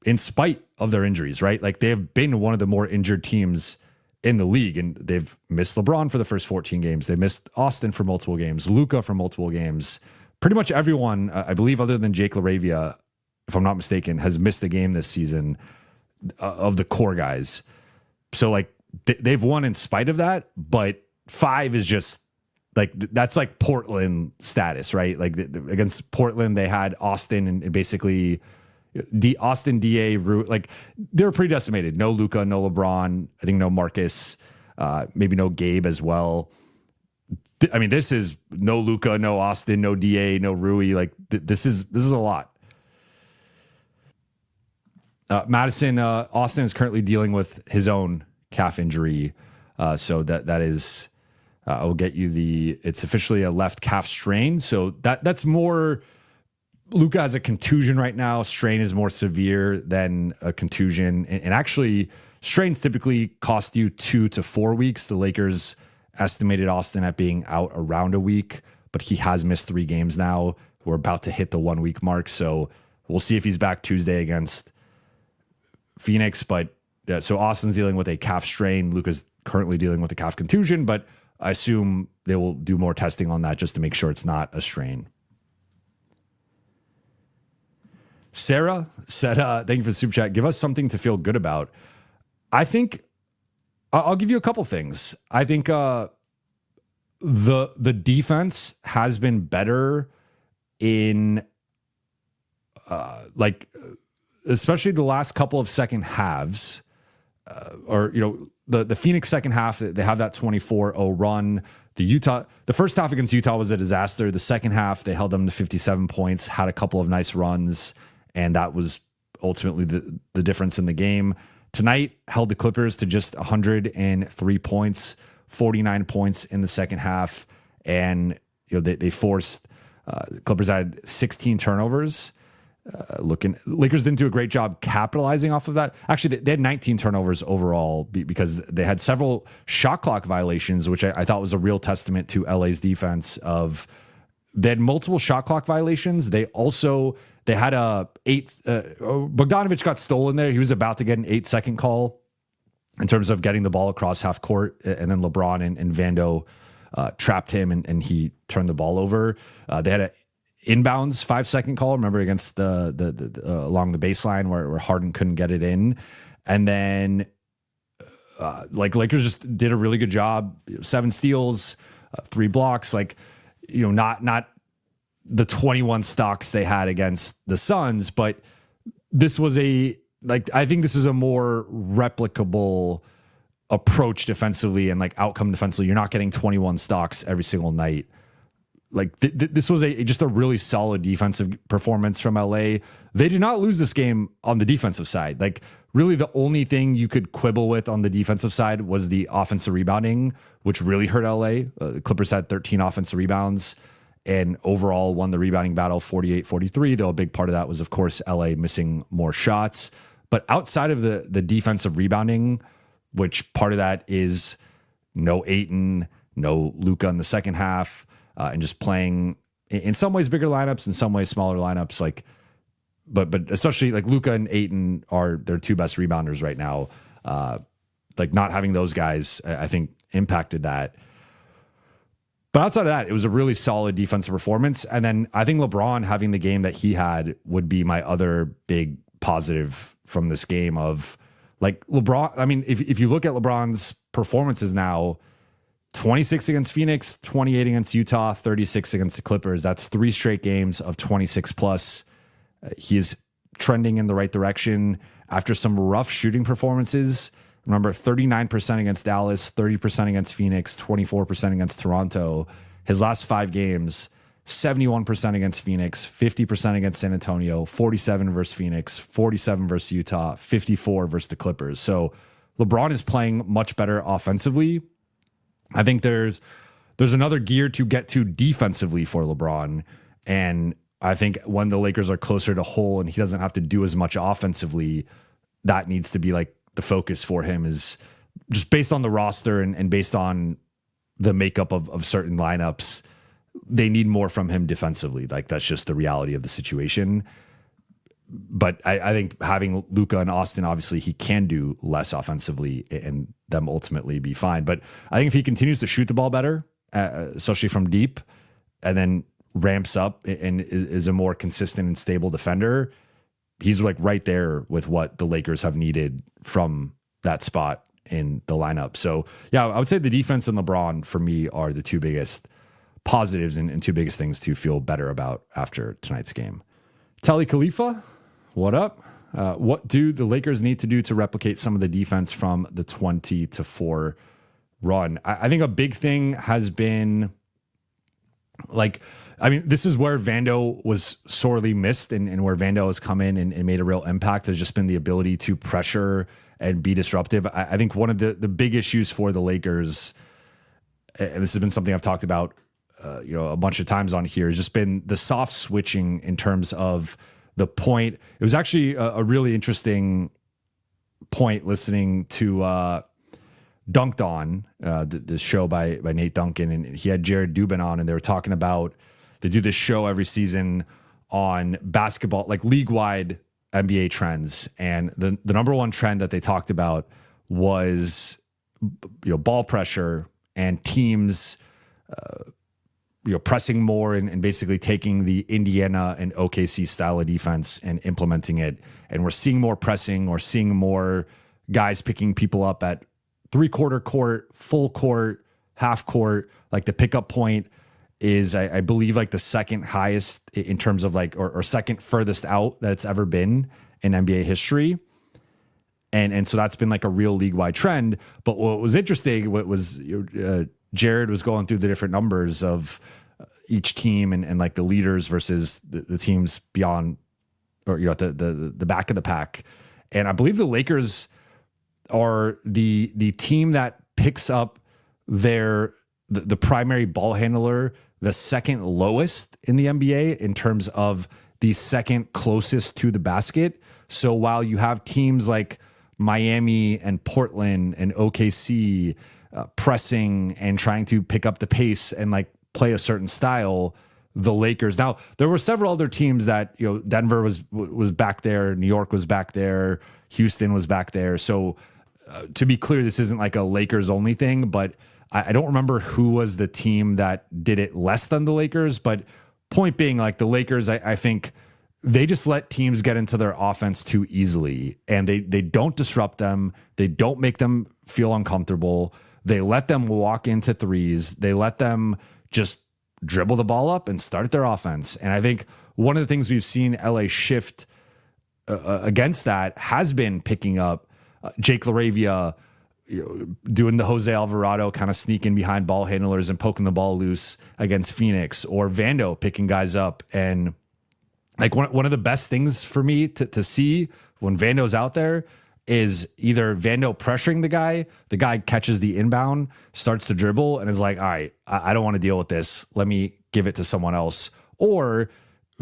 in spite of their injuries, right? Like they have been one of the more injured teams in the league, and they've missed LeBron for the first 14 games. They missed Austin for multiple games, Luka for multiple games. Pretty much everyone, I believe, other than Jake LaRavia, if I'm not mistaken, has missed a game this season of the core guys. So like they've won in spite of that, but 5 is just like, that's like Portland status, right? Like against Portland, they had Austin and basically Austin, DA, like they were pretty decimated. No Luka, no LeBron. I think no Marcus, maybe no Gabe as well. I mean, this is no Luka, no Austin, no DA, no Rui. Like this is a lot. Madison, Austin is currently dealing with his own calf injury. So that is, I'll get you it's officially a left calf strain. So that's more, Luka has a contusion right now. Strain is more severe than a contusion. And actually, strains typically cost you 2 to 4 weeks. The Lakers estimated Austin at being out around a week, but he has missed 3 games now. We're about to hit the 1 week mark. So we'll see if he's back Tuesday against Phoenix. But so Austin's dealing with a calf strain. Luka's currently dealing with a calf contusion, but I assume they will do more testing on that just to make sure it's not a strain. Sarah said, thank you for the super chat. Give us something to feel good about. I think I'll give you a couple things. I think the defense has been better in especially the last couple of second halves, the Phoenix second half, they have that 24-0 run. The first half against Utah was a disaster. The second half, they held them to 57 points, had a couple of nice runs, and that was ultimately the difference in the game. Tonight, held the Clippers to just 103 points, 49 points in the second half, and they forced Clippers had 16 turnovers. Lakers didn't do a great job capitalizing off of that. Actually, they had 19 turnovers overall because they had several shot clock violations, which I thought was a real testament to LA's defense. They had multiple shot clock violations. They had Bogdanovich got stolen there. He was about to get an 8-second call in terms of getting the ball across half court, and then LeBron and Vando trapped him and he turned the ball over. They had a inbounds 5-second call, remember, against the along the baseline where Harden couldn't get it in. And then Lakers just did a really good job. 7 steals, 3 blocks, not the 21 stocks they had against the Suns, but this was I think this is a more replicable approach defensively and outcome defensively. You're not getting 21 stocks every single night. This was just a really solid defensive performance from LA. They did not lose this game on the defensive side. Really the only thing you could quibble with on the defensive side was the offensive rebounding, which really hurt LA. The Clippers had 13 offensive rebounds and overall won the rebounding battle 48-43, though a big part of that was, of course, LA missing more shots. But outside of the defensive rebounding, which part of that is no Ayton, no Luka in the second half, and just playing in some ways bigger lineups, in some ways smaller lineups, but especially Luka and Ayton are their 2 best rebounders right now. Not having those guys, I think, impacted that. But outside of that, it was a really solid defensive performance. And then I think LeBron having the game that he had would be my other big positive from this game of LeBron. I mean, if you look at LeBron's performances now, 26 against Phoenix, 28 against Utah, 36 against the Clippers. That's 3 straight games of 26 plus. He is trending in the right direction after some rough shooting performances. Remember, 39% against Dallas, 30% against Phoenix, 24% against Toronto. His last 5 games, 71% against Phoenix, 50% against San Antonio, 47 versus Phoenix, 47 versus Utah, 54 versus the Clippers. So LeBron is playing much better offensively. I think there's another gear to get to defensively for LeBron. And I think when the Lakers are closer to whole and he doesn't have to do as much offensively, that needs to be the focus for him, is just based on the roster and based on the makeup of certain lineups. They need more from him defensively. That's just the reality of the situation. But I think having Luka and Austin, obviously he can do less offensively and them ultimately be fine. But I think if he continues to shoot the ball better, especially from deep, and then ramps up and is a more consistent and stable defender, he's right there with what the Lakers have needed from that spot in the lineup. So yeah, I would say the defense and LeBron for me are the 2 biggest positives and 2 biggest things to feel better about after tonight's game. Tally Khalifa, what up? What do the Lakers need to do to replicate some of the defense from the 20-4 run? I think a big thing has been this is where Vando was sorely missed and where Vando has come in and made a real impact, has just been the ability to pressure and be disruptive. I think one of the big issues for the Lakers, and this has been something I've talked about a bunch of times on here, has just been the soft switching in terms of the point. It was actually a really interesting point listening to Dunked On, the show by Nate Duncan, and he had Jared Dubin on, and they were talking about, they do this show every season on basketball, league-wide NBA trends. And the number one trend that they talked about was, ball pressure and teams, pressing more and basically taking the Indiana and OKC style of defense and implementing it. And we're seeing more pressing, or seeing more guys picking people up at 3/4 court, full court, half court. The pickup point is, I believe, the second highest in terms of or second furthest out that it's ever been in NBA history. And so that's been a real league-wide trend. But what was interesting, what was Jared was going through the different numbers of each team and the leaders versus the teams beyond, or at the back of the pack. And I believe the Lakers are the team that picks up the primary ball handler the second lowest in the NBA in terms of the second closest to the basket. So while you have teams like Miami and Portland and OKC pressing and trying to pick up the pace and like play a certain style, the Lakers. Now, there were several other teams that, Denver was back there, New York was back there, Houston was back there. So to be clear, this isn't like a Lakers only thing, but I don't remember who was the team that did it less than the Lakers. But point being, like the Lakers, I think they just let teams get into their offense too easily, and they don't disrupt them. They don't make them feel uncomfortable. They let them walk into threes. They let them just dribble the ball up and start their offense. And I think one of the things we've seen LA shift against that has been picking up Jake LaRavia, doing the Jose Alvarado kind of sneaking behind ball handlers and poking the ball loose against Phoenix, or Vando picking guys up. And like one of the best things for me to see when Vando's out there is either Vando pressuring the guy catches the inbound, starts to dribble, and is like, all right, I don't want to deal with this. Let me give it to someone else. Or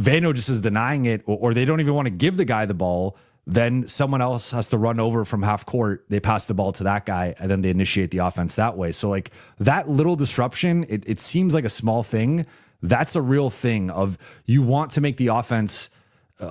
Vando just is denying it, or they don't even want to give the guy the ball. Then someone else has to run over from half court. They pass the ball to that guy, and then they initiate the offense that way. So like that little disruption, it seems like a small thing. That's a real thing of you want to make the offense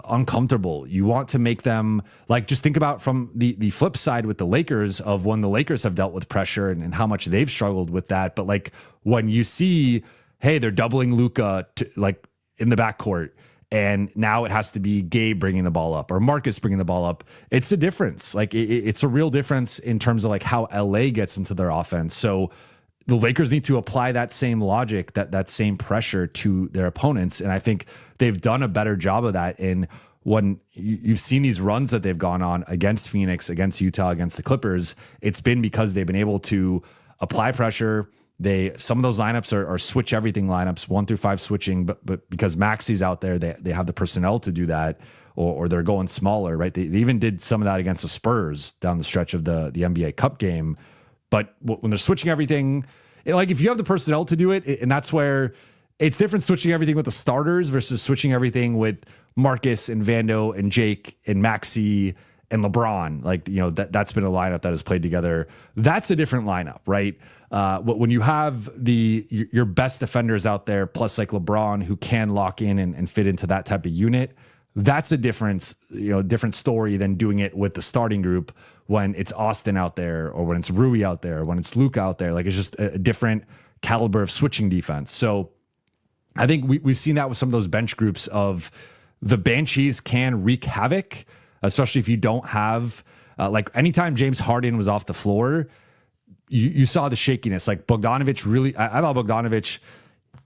uncomfortable. You want to make them like, just think about from the flip side with the Lakers of when the Lakers have dealt with pressure and how much they've struggled with that. But like when you see, hey, they're doubling Luka like in the backcourt, and now it has to be Gabe bringing the ball up or Marcus bringing the ball up. It's a difference. Like it's a real difference in terms of like how LA gets into their offense. So the Lakers need to apply that same logic, that same pressure to their opponents. And I think they've done a better job of that. And when you've seen these runs that they've gone on against Phoenix, against Utah, against the Clippers, it's been because they've been able to apply pressure. Some of those lineups are switch everything lineups, 1 through 5 switching, but because Maxi's out there, they have the personnel to do that, or they're going smaller, right? They even did some of that against the Spurs down the stretch of the NBA Cup game. But when they're switching everything, like if you have the personnel to do it, and that's where it's different switching everything with the starters versus switching everything with Marcus and Vando and Jake and Maxi and LeBron. Like, that's been a lineup that has played together. That's a different lineup, right? When you have your best defenders out there, plus like LeBron, who can lock in and fit into that type of unit, that's a different story than doing it with the starting group when it's Austin out there, or when it's Rui out there, when it's Luka out there. Like, it's just a different caliber of switching defense. So I think we've seen that with some of those bench groups of the banshees can wreak havoc, especially if you don't have like anytime James Harden was off the floor, you saw the shakiness. Like Bogdanovic really, I thought Bogdanovic,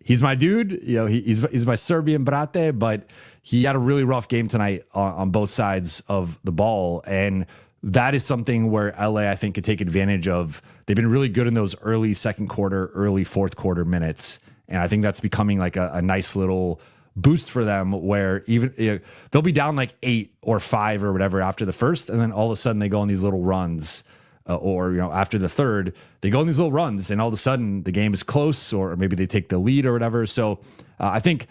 he's my dude. He's my Serbian brate, but he had a really rough game tonight on both sides of the ball. And that is something where LA, I think, could take advantage of. They've been really good in those early second quarter, early fourth quarter minutes. And I think that's becoming like a nice little boost for them, where even they'll be down like 8 or 5 or whatever after the first. And then all of a sudden they go on these little runs. Or after the third, they go on these little runs, and all of a sudden the game is close, or maybe they take the lead or whatever. So I think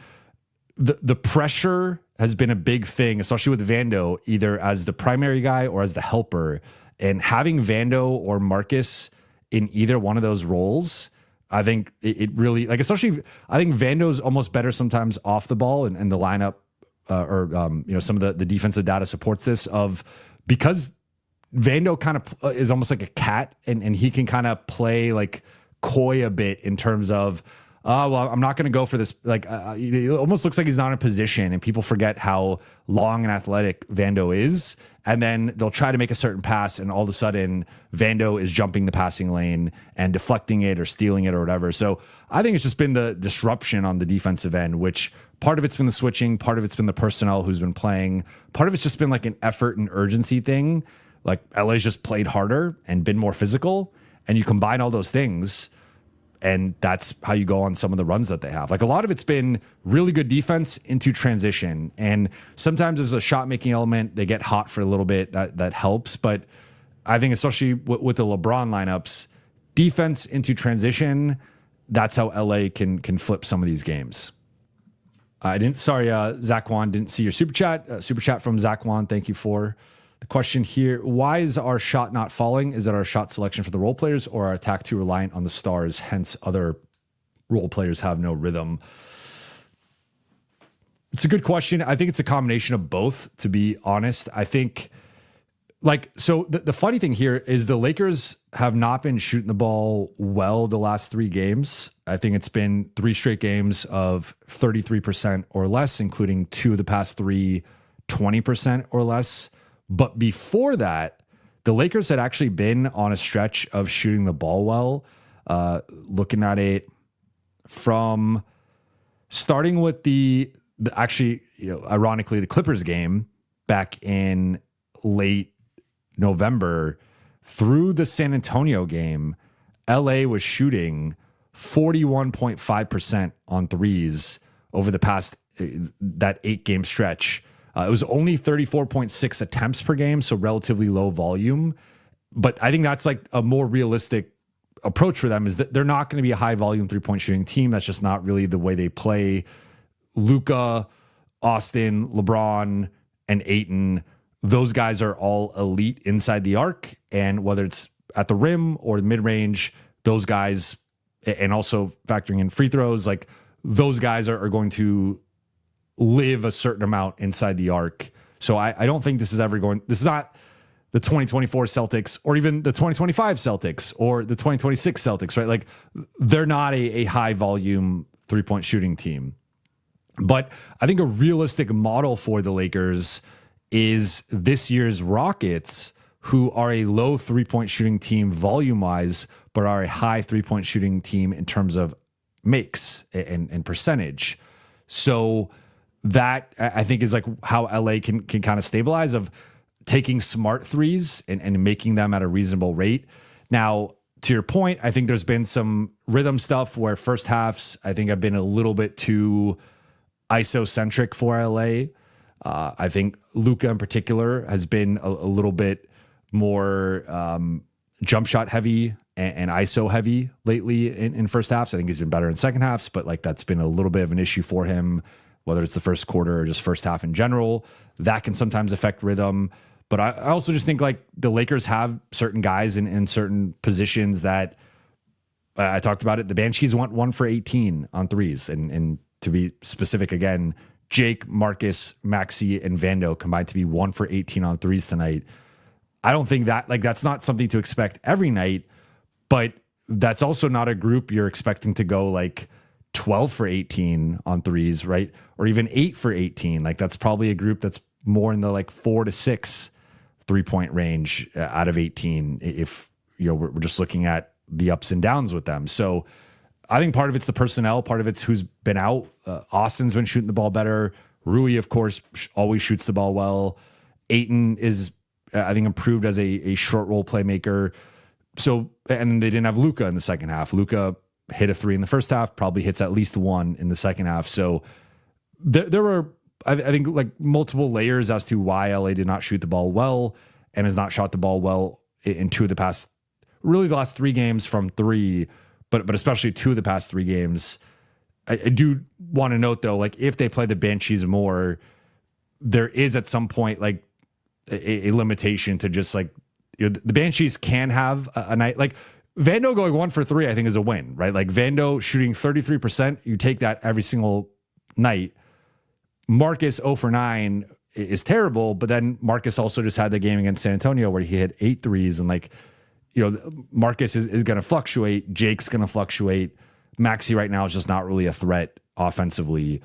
the pressure has been a big thing, especially with Vando, either as the primary guy or as the helper. And having Vando or Marcus in either one of those roles, I think it really, like, especially I think Vando's almost better sometimes off the ball, and the lineup some of the defensive data supports this, because Vando kind of is almost like a cat, and he can kind of play like coy a bit in terms of, well, I'm not going to go for this. Like, it almost looks like he's not in position, and people forget how long and athletic Vando is. And then they'll try to make a certain pass, and all of a sudden Vando is jumping the passing lane and deflecting it or stealing it or whatever. So I think it's just been the disruption on the defensive end, which part of it's been the switching, part of it's been the personnel who's been playing, part of it's just been like an effort and urgency thing. Like, LA's just played harder and been more physical, and you combine all those things, and that's how you go on some of the runs that they have. Like, a lot of it's been really good defense into transition, and sometimes there's a shot making element. They get hot for a little bit. That helps, but I think especially with the LeBron lineups, defense into transition, that's how LA can flip some of these games. Zach Wan, didn't see your super chat. Super chat from Zach Wan. Thank you for the question here. Why is our shot not falling? Is that our shot selection for the role players or our attack too reliant on the stars? Hence, other role players have no rhythm. It's a good question. I think it's a combination of both, to be honest. I think, the funny thing here is the Lakers have not been shooting the ball well the last 3 games. I think it's been 3 straight games of 33% or less, including 2 of the past 3, 20% or less. But before that, the Lakers had actually been on a stretch of shooting the ball well. Looking at it from starting with ironically, the Clippers game back in late November through the San Antonio game, LA was shooting 41.5% on threes over the past, that 8-game stretch. It was only 34.6 attempts per game, so relatively low volume. But I think that's like a more realistic approach for them, is that they're not going to be a high volume 3-point shooting team. That's just not really the way they play. Luka, Austin, LeBron, and Ayton, those guys are all elite inside the arc. And whether it's at the rim or the mid-range, those guys, and also factoring in free throws, like those guys are going to live a certain amount inside the arc. So I don't think this is not the 2024 Celtics or even the 2025 Celtics or the 2026 Celtics, right? Like they're not a high volume 3-point shooting team. But I think a realistic model for the Lakers is this year's Rockets, who are a low 3-point shooting team volume-wise, but are a high 3-point shooting team in terms of makes and percentage. So that, I think, is like how LA can kind of stabilize, of taking smart threes and making them at a reasonable rate. Now, to your point, I think there's been some rhythm stuff where first halves, I think, have been a little bit too ISO-centric for LA. I think Luka in particular has been a little bit more jump shot heavy and ISO heavy lately in first halves. I think he's been better in second halves, but like that's been a little bit of an issue for him, whether it's the first quarter or just first half in general. That can sometimes affect rhythm. But I also just think like the Lakers have certain guys in certain positions that I talked about it. The Banshees went 1 for 18 on threes. And to be specific again, Jake, Marcus, Maxey, and Vando combined to be 1 for 18 on threes tonight. I don't think that's not something to expect every night, but that's also not a group you're expecting to go like 12 for 18 on threes, right? Or even 8 for 18. Like that's probably a group that's more in the like 4 to 6 3-point range out of 18. If we're just looking at the ups and downs with them. So I think part of it's the personnel, part of it's who's been out. Austin's been shooting the ball better. Rui, of course, always shoots the ball well. Ayton is, I think, improved as a short roll playmaker. So, and they didn't have Luka in the second half. Luka hit a 3 in the first half, probably hits at least 1 in the second half. So there were, I think, like multiple layers as to why LA did not shoot the ball well and has not shot the ball well in 2 of the past, really the last 3 games from 3, but especially 2 of the past 3 games. I do want to note though, like if they play the Banshees more, there is at some point like a limitation to just like, the Banshees can have a night like Vando going 1 for 3, I think is a win, right? Like Vando shooting 33%, you take that every single night. Marcus 0 for 9 is terrible, but then Marcus also just had the game against San Antonio where he hit 8 threes, and like, Marcus is going to fluctuate. Jake's going to fluctuate. Maxey right now is just not really a threat offensively.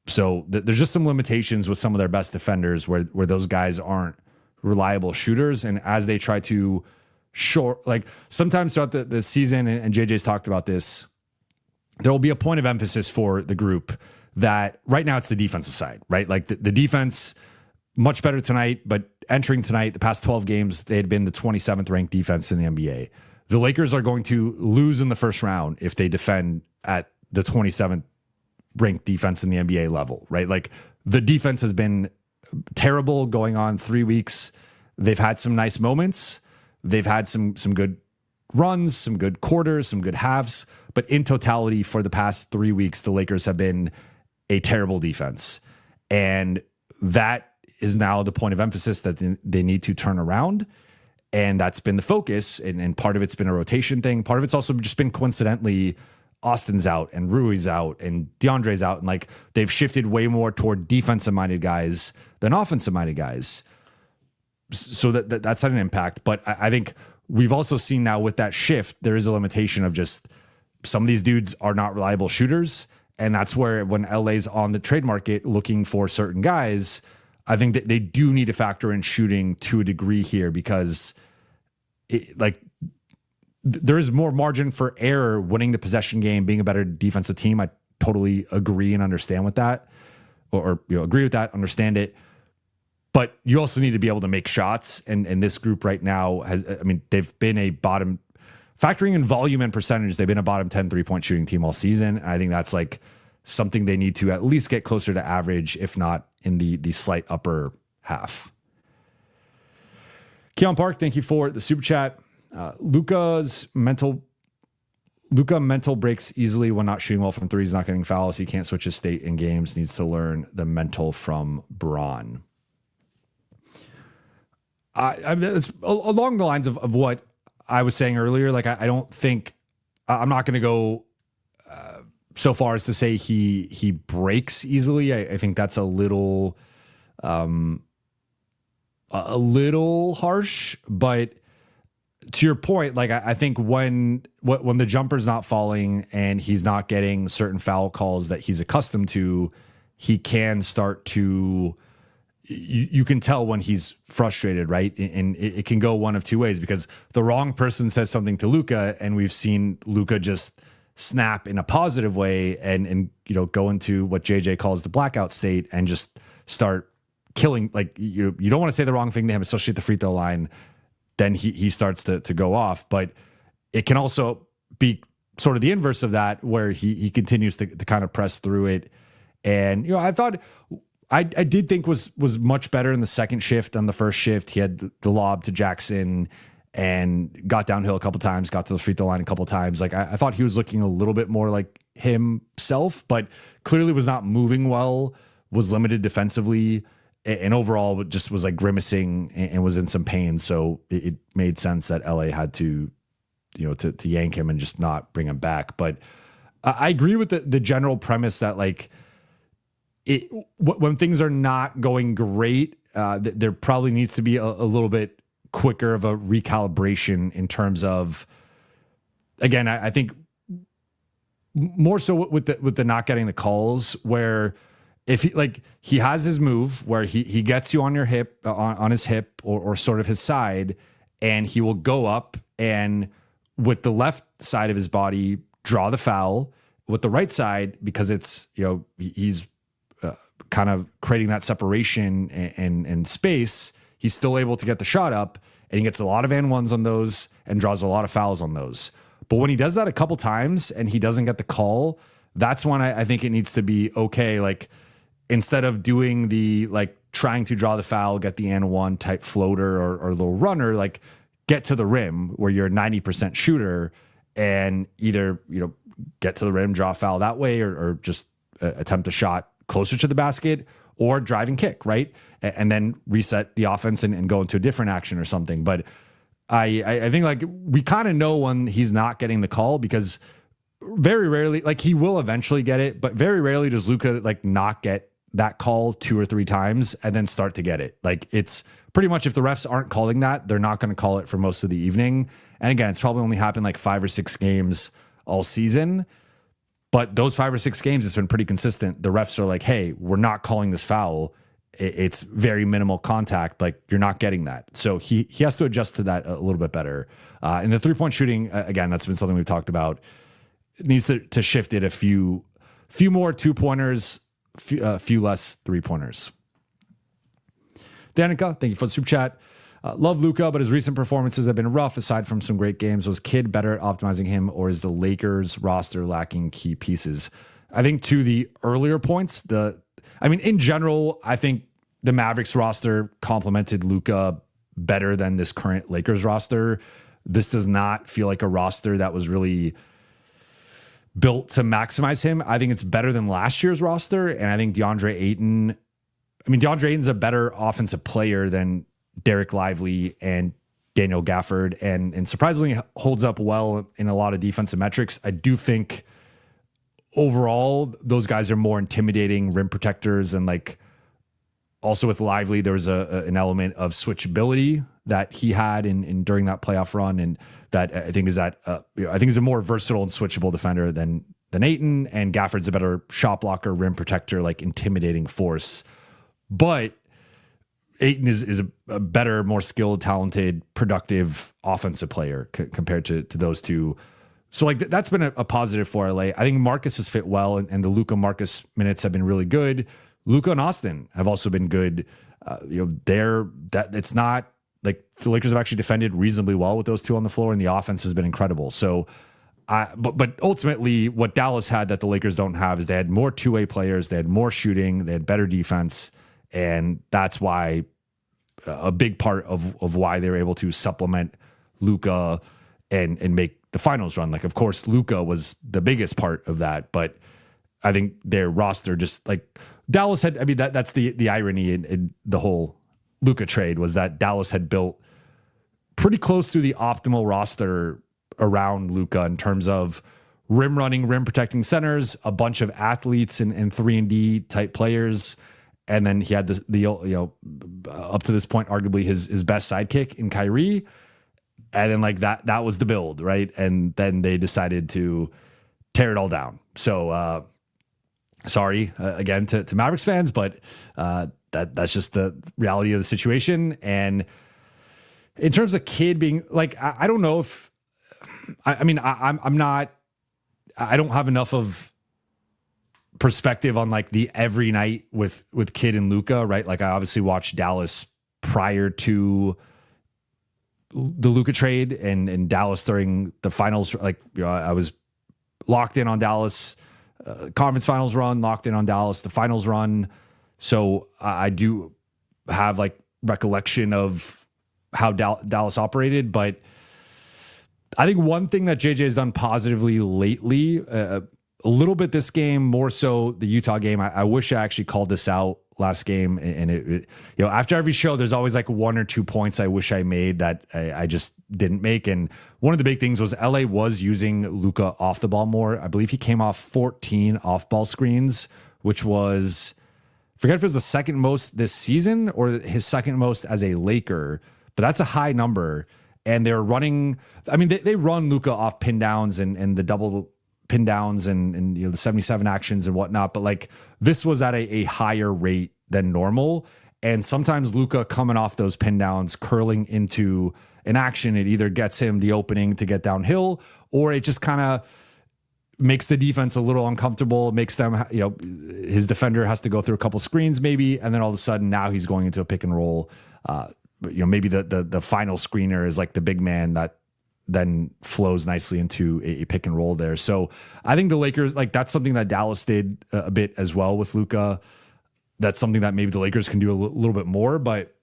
So there's just some limitations with some of their best defenders where those guys aren't reliable shooters. And as they try to like sometimes throughout the season, and JJ's talked about this, there will be a point of emphasis for the group that right now it's the defensive side, right? Like the defense, much better tonight, but entering tonight, the past 12 games, they had been the 27th ranked defense in the NBA. The Lakers are going to lose in the first round if they defend at the 27th ranked defense in the NBA level, right? Like the defense has been terrible going on 3 weeks. They've had some nice moments. They've had some good runs, some good quarters, some good halves, but in totality for the past 3 weeks, the Lakers have been a terrible defense. And that is now the point of emphasis that they need to turn around. And that's been the focus. And part of it's been a rotation thing. Part of it's also just been coincidentally Austin's out and Rui's out and DeAndre's out. And like they've shifted way more toward defensive minded guys than offensive minded guys. So that's had an impact. But I think we've also seen now with that shift, there is a limitation of just some of these dudes are not reliable shooters. And that's where when LA's on the trade market looking for certain guys, I think that they do need to factor in shooting to a degree here because there is more margin for error winning the possession game, being a better defensive team. I totally agree and understand with that or agree with that, understand it. But you also need to be able to make shots. And this group right now they've been a bottom, factoring in volume and percentage, they've been a bottom 10 3-point shooting team all season. And I think that's like something they need to at least get closer to average, if not in the slight upper half. Keon Park, thank you for the super chat. Luka mental breaks easily when not shooting well from threes, not getting fouls. He can't switch his state in games, needs to learn the mental from Bron. It's along the lines of what I was saying earlier. Like, I don't think I'm not going to go so far as to say he breaks easily. I think that's a little harsh, but to your point, like I think when the jumper's not falling and he's not getting certain foul calls that he's accustomed to, he can start to. You can tell when he's frustrated, right? And it can go one of two ways because the wrong person says something to Luka, and we've seen Luka just snap in a positive way and go into what JJ calls the blackout state and just start killing. Like you don't want to say the wrong thing to him, especially at the free throw line. Then he starts to go off. But it can also be sort of the inverse of that, where he continues to kind of press through it. And I thought. I did think was much better in the second shift than the first shift. He had the lob to Jackson and got downhill a couple times, got to the free throw line a couple times. Like I thought he was looking a little bit more like himself, but clearly was not moving well, was limited defensively, and overall just was like grimacing and was in some pain. So it made sense that LA had to yank him and just not bring him back. But I agree with the general premise that like, when things are not going great, there probably needs to be a little bit quicker of a recalibration in terms of, again, I think more so with the not getting the calls, where if he has his move where he gets you on your hip, on his hip or sort of his side, and he will go up and with the left side of his body draw the foul, with the right side, because it's he's kind of creating that separation and space, he's still able to get the shot up, and he gets a lot of and ones on those and draws a lot of fouls on those. But when he does that a couple times and he doesn't get the call, that's when I think it needs to be okay. Like instead of doing the trying to draw the foul, get the and one type floater or little runner, like get to the rim where you're a 90% shooter and either get to the rim, draw a foul that way, or just attempt a shot closer to the basket or drive and kick, right? And then reset the offense and go into a different action or something. But I think we kind of know when he's not getting the call, because very rarely, he will eventually get it, but very rarely does Luka not get that call 2 or 3 times and then start to get it. It's pretty much, if the refs aren't calling that, they're not going to call it for most of the evening. And again, it's probably only happened 5 or 6 games all season. But those 5 or 6 games, it's been pretty consistent. The refs are like, hey, we're not calling this foul. It's very minimal contact. You're not getting that. So he has to adjust to that a little bit better. And the 3-point shooting, again, that's been something we've talked about. It needs to shift it a few more 2-pointers, a few less 3-pointers. Danica, thank you for the super chat. Love Luka, but his recent performances have been rough aside from some great games. Was Kidd better at optimizing him, or is the Lakers roster lacking key pieces? I think to the earlier points, in general, I think the Mavericks roster complemented Luka better than this current Lakers roster. This does not feel like a roster that was really built to maximize him. I think it's better than last year's roster. And I think DeAndre Ayton's a better offensive player than Derek Lively and Daniel Gafford, and surprisingly holds up well in a lot of defensive metrics. I do think overall those guys are more intimidating rim protectors, and like also with Lively, there was an element of switchability that he had in during that playoff run, and that I think is he's a more versatile and switchable defender than Ayton, and Gafford's a better shot blocker, rim protector, like intimidating force. But Ayton is a better, more skilled, talented, productive offensive player compared to those two. So like that's been a positive for LA. I think Marcus has fit well, and the Luka Marcus minutes have been really good. Luka and Austin have also been good. It's not like the Lakers have actually defended reasonably well with those two on the floor, and the offense has been incredible. So, but ultimately, what Dallas had that the Lakers don't have is they had more two-way players, they had more shooting, they had better defense, and that's why a big part of why they were able to supplement Luka and make the finals run. Like, of course, Luka was the biggest part of that, but I think their roster just like Dallas had. I mean, that's the irony in the whole Luka trade was that Dallas had built pretty close to the optimal roster around Luka in terms of rim running, rim protecting centers, a bunch of athletes and 3-and-D type players. And then he had up to this point, arguably his best sidekick in Kyrie. And then like that was the build, right? And then they decided to tear it all down. So sorry again to Mavericks fans, but that's just the reality of the situation. And in terms of Kid being like, I don't know if I'm not. I don't have enough of perspective on like the every night with Kid and Luka, right? Like I obviously watched Dallas prior to the Luka trade and Dallas during the finals. Like, I was locked in on Dallas conference finals run, locked in on Dallas, the finals run. So I do have like recollection of how Dallas operated, but I think one thing that JJ has done positively lately, a little bit this game, more so the Utah game. I wish I actually called this out last game, and it after every show, there's always like 1 or 2 points I wish I made that I just didn't make. And one of the big things was LA was using Luka off the ball more. I believe he came off 14 off ball screens, which was, I forget if it was the second most this season or his second most as a Laker, but that's a high number. And they're running, I mean, they run Luka off pin downs and the double pin downs and the 77 actions and whatnot. But like this was at a higher rate than normal. And sometimes Luka coming off those pin downs, curling into an action, it either gets him the opening to get downhill, or it just kind of makes the defense a little uncomfortable, makes them, his defender has to go through a couple screens maybe. And then all of a sudden now he's going into a pick and roll. Maybe the final screener is like the big man that then flows nicely into a pick and roll there. So I think the Lakers, like that's something that Dallas did a bit as well with Luka. That's something that maybe the Lakers can do a little bit more, but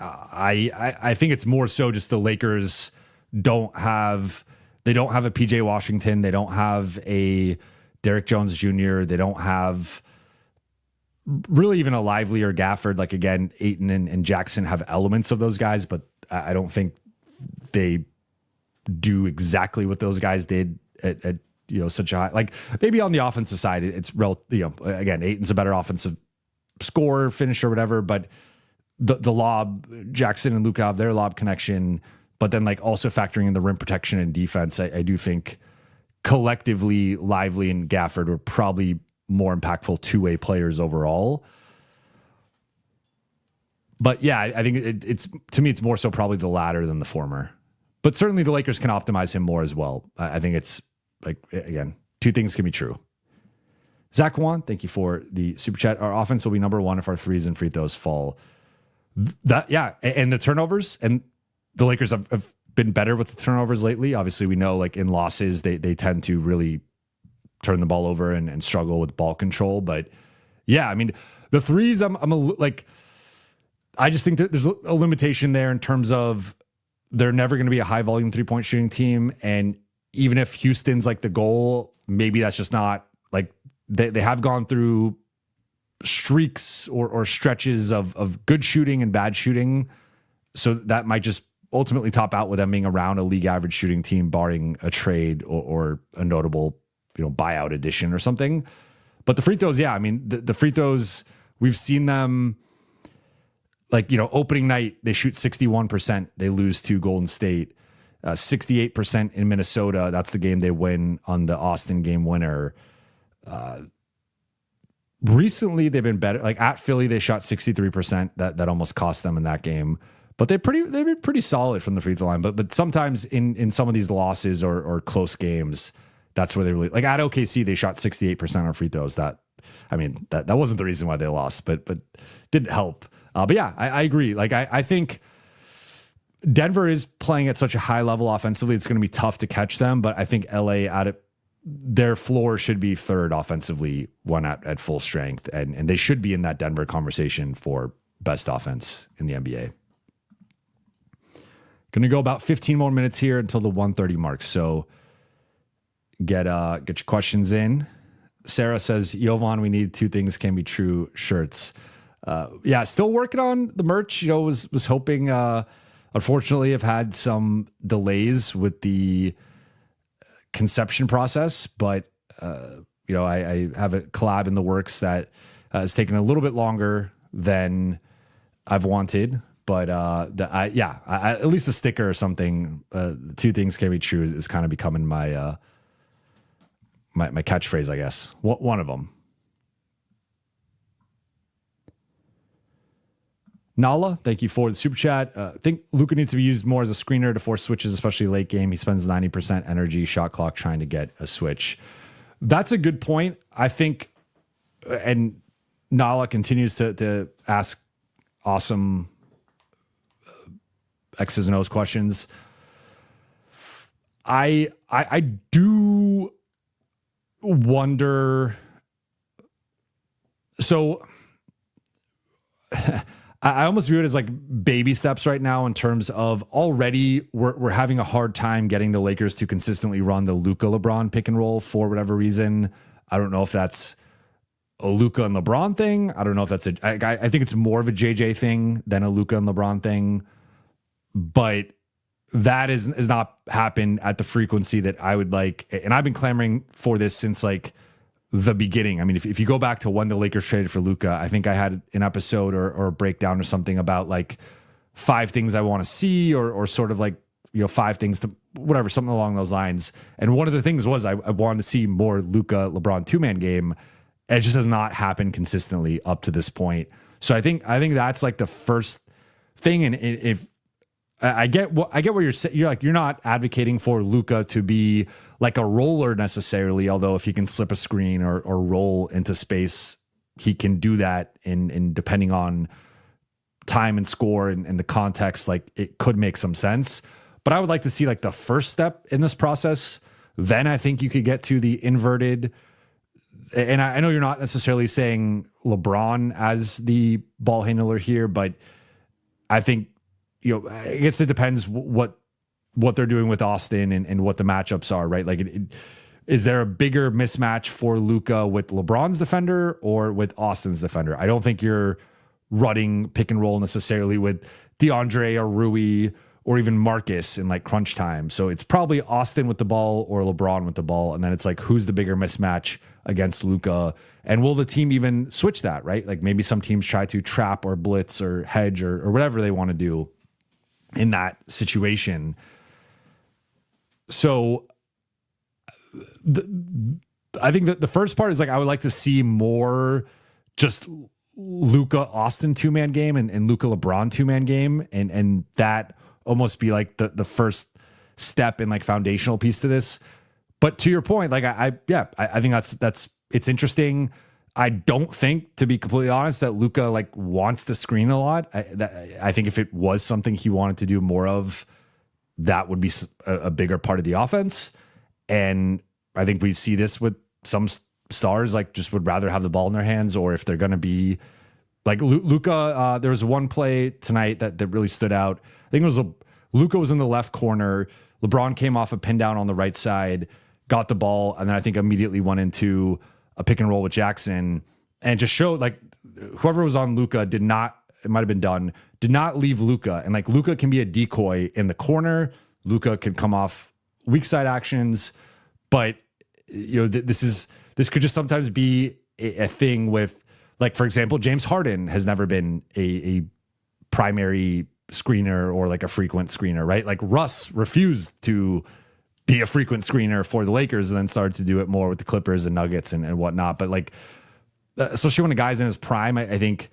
I think it's more so just the Lakers don't have a PJ Washington. They don't have a Derrick Jones Jr. They don't have really even a Lively or Gafford. Like again, Ayton and Jackson have elements of those guys, but I don't think they do exactly what those guys did at such a high, like maybe on the offensive side, it's again, Ayton's a better offensive scorer, finisher, whatever, but the lob, Jackson and Luka have their lob connection, but then like also factoring in the rim protection and defense, I do think collectively Lively and Gafford were probably more impactful two-way players overall. But yeah, I think it's to me, it's more so probably the latter than the former. But certainly the Lakers can optimize him more as well. I think it's like, again, two things can be true. Zach Wan, thank you for the super chat. Our offense will be number one if our threes and free throws fall. And the turnovers, and the Lakers have been better with the turnovers lately. Obviously, we know like in losses, they tend to really turn the ball over and struggle with ball control. But yeah, I mean, the threes, I just think that there's a limitation there in terms of they're never going to be a high volume 3-point shooting team. And even if Houston's like the goal, maybe that's just not like they have gone through streaks or stretches of good shooting and bad shooting. So that might just ultimately top out with them being around a league average shooting team, barring a trade or a notable, buyout addition or something. But the free throws, yeah, I mean, the free throws, we've seen them like, opening night, they shoot 61%. They lose to Golden State. 68% in Minnesota. That's the game they win on the Austin game winner. Recently, they've been better. Like at Philly, they shot 63%. That almost cost them in that game. But they've been pretty solid from the free throw line. But sometimes in some of these losses or close games, that's where they really like at OKC, they shot 68% on free throws. That wasn't the reason why they lost, but didn't help. But yeah, I agree. Like I think Denver is playing at such a high level offensively, it's going to be tough to catch them. But I think LA their floor should be third offensively when at full strength. And they should be in that Denver conversation for best offense in the NBA. Going to go about 15 more minutes here until the 1:30 mark. So get your questions in. Sarah says, Jovan, we need 2 things can be true shirts. Yeah, still working on the merch. Was hoping, unfortunately, I've had some delays with the conception process, but I have a collab in the works that has taken a little bit longer than I've wanted. But at least a sticker or something. 2 things can be true is kind of becoming my my catchphrase, I guess. One of them. Nala, thank you for the super chat. I think Luka needs to be used more as a screener to force switches, especially late game. He spends 90% energy shot clock trying to get a switch. That's a good point. I think, and Nala continues to ask awesome X's and O's questions. I do wonder. So I almost view it as like baby steps right now in terms of already we're having a hard time getting the Lakers to consistently run the Luka LeBron pick and roll for whatever reason. I don't know if that's a Luka and LeBron thing. I don't know if that's I think it's more of a JJ thing than a Luka and LeBron thing, but that is not happened at the frequency that I would like. And I've been clamoring for this since like the beginning. I mean, if you go back to when the Lakers traded for Luka, I think I had an episode or a breakdown or something about like 5 things I want to see or sort of like, 5 things to whatever, something along those lines. And one of the things was I wanted to see more Luka LeBron 2-man game. It just has not happened consistently up to this point. So I think that's like the first thing. And if I get what you're saying, you're not advocating for Luka to be like a roller necessarily, although if he can slip a screen or roll into space, he can do that in depending on time and score and the context, like it could make some sense. But I would like to see like the first step in this process. Then I think you could get to the inverted. And I know you're not necessarily saying LeBron as the ball handler here, but I think, I guess it depends what they're doing with Austin and what the matchups are, right? Like, is there a bigger mismatch for Luka with LeBron's defender or with Austin's defender? I don't think you're running pick and roll necessarily with DeAndre or Rui or even Marcus in like crunch time. So it's probably Austin with the ball or LeBron with the ball. And then it's like, who's the bigger mismatch against Luka? And will the team even switch that, right? Like maybe some teams try to trap or blitz or hedge or whatever they want to do in that situation. So I think that the first part is like, I would like to see more just Luka Austin 2-man game and Luka LeBron 2-man game. And that almost be like the first step and like foundational piece to this. But to your point, like I think that's it's interesting. I don't think, to be completely honest, that Luka like wants to screen a lot. I think if it was something he wanted to do more of, that would be a bigger part of the offense. And I think we see this with some stars, like just would rather have the ball in their hands, or if they're going to be like Luka. There was one play tonight that really stood out. I think it was Luka was in the left corner. LeBron came off a pin down on the right side, got the ball, and then I think immediately went into a pick and roll with Jackson and just showed like whoever was on Luka did not leave Luka. And like Luka can be a decoy in the corner. Luka can come off weak side actions, but this could just sometimes be a thing with, like, for example, James Harden has never been a primary screener or like a frequent screener, right? Like Russ refused to be a frequent screener for the Lakers and then started to do it more with the Clippers and Nuggets and whatnot. But like, especially when a guy's in his prime, I think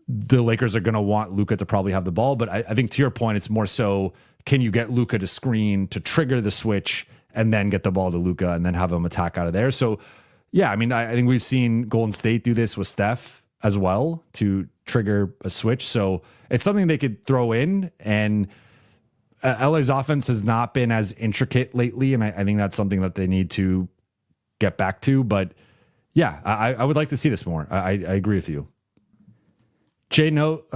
the Lakers are going to want Luka to probably have the ball. But I think to your point, it's more so, can you get Luka to screen to trigger the switch and then get the ball to Luka and then have him attack out of there? So yeah, I mean, I think we've seen Golden State do this with Steph as well to trigger a switch. So it's something they could throw in. And LA's offense has not been as intricate lately, and I think that's something that they need to get back to. But yeah, I would like to see this more. I agree with you. Jay Note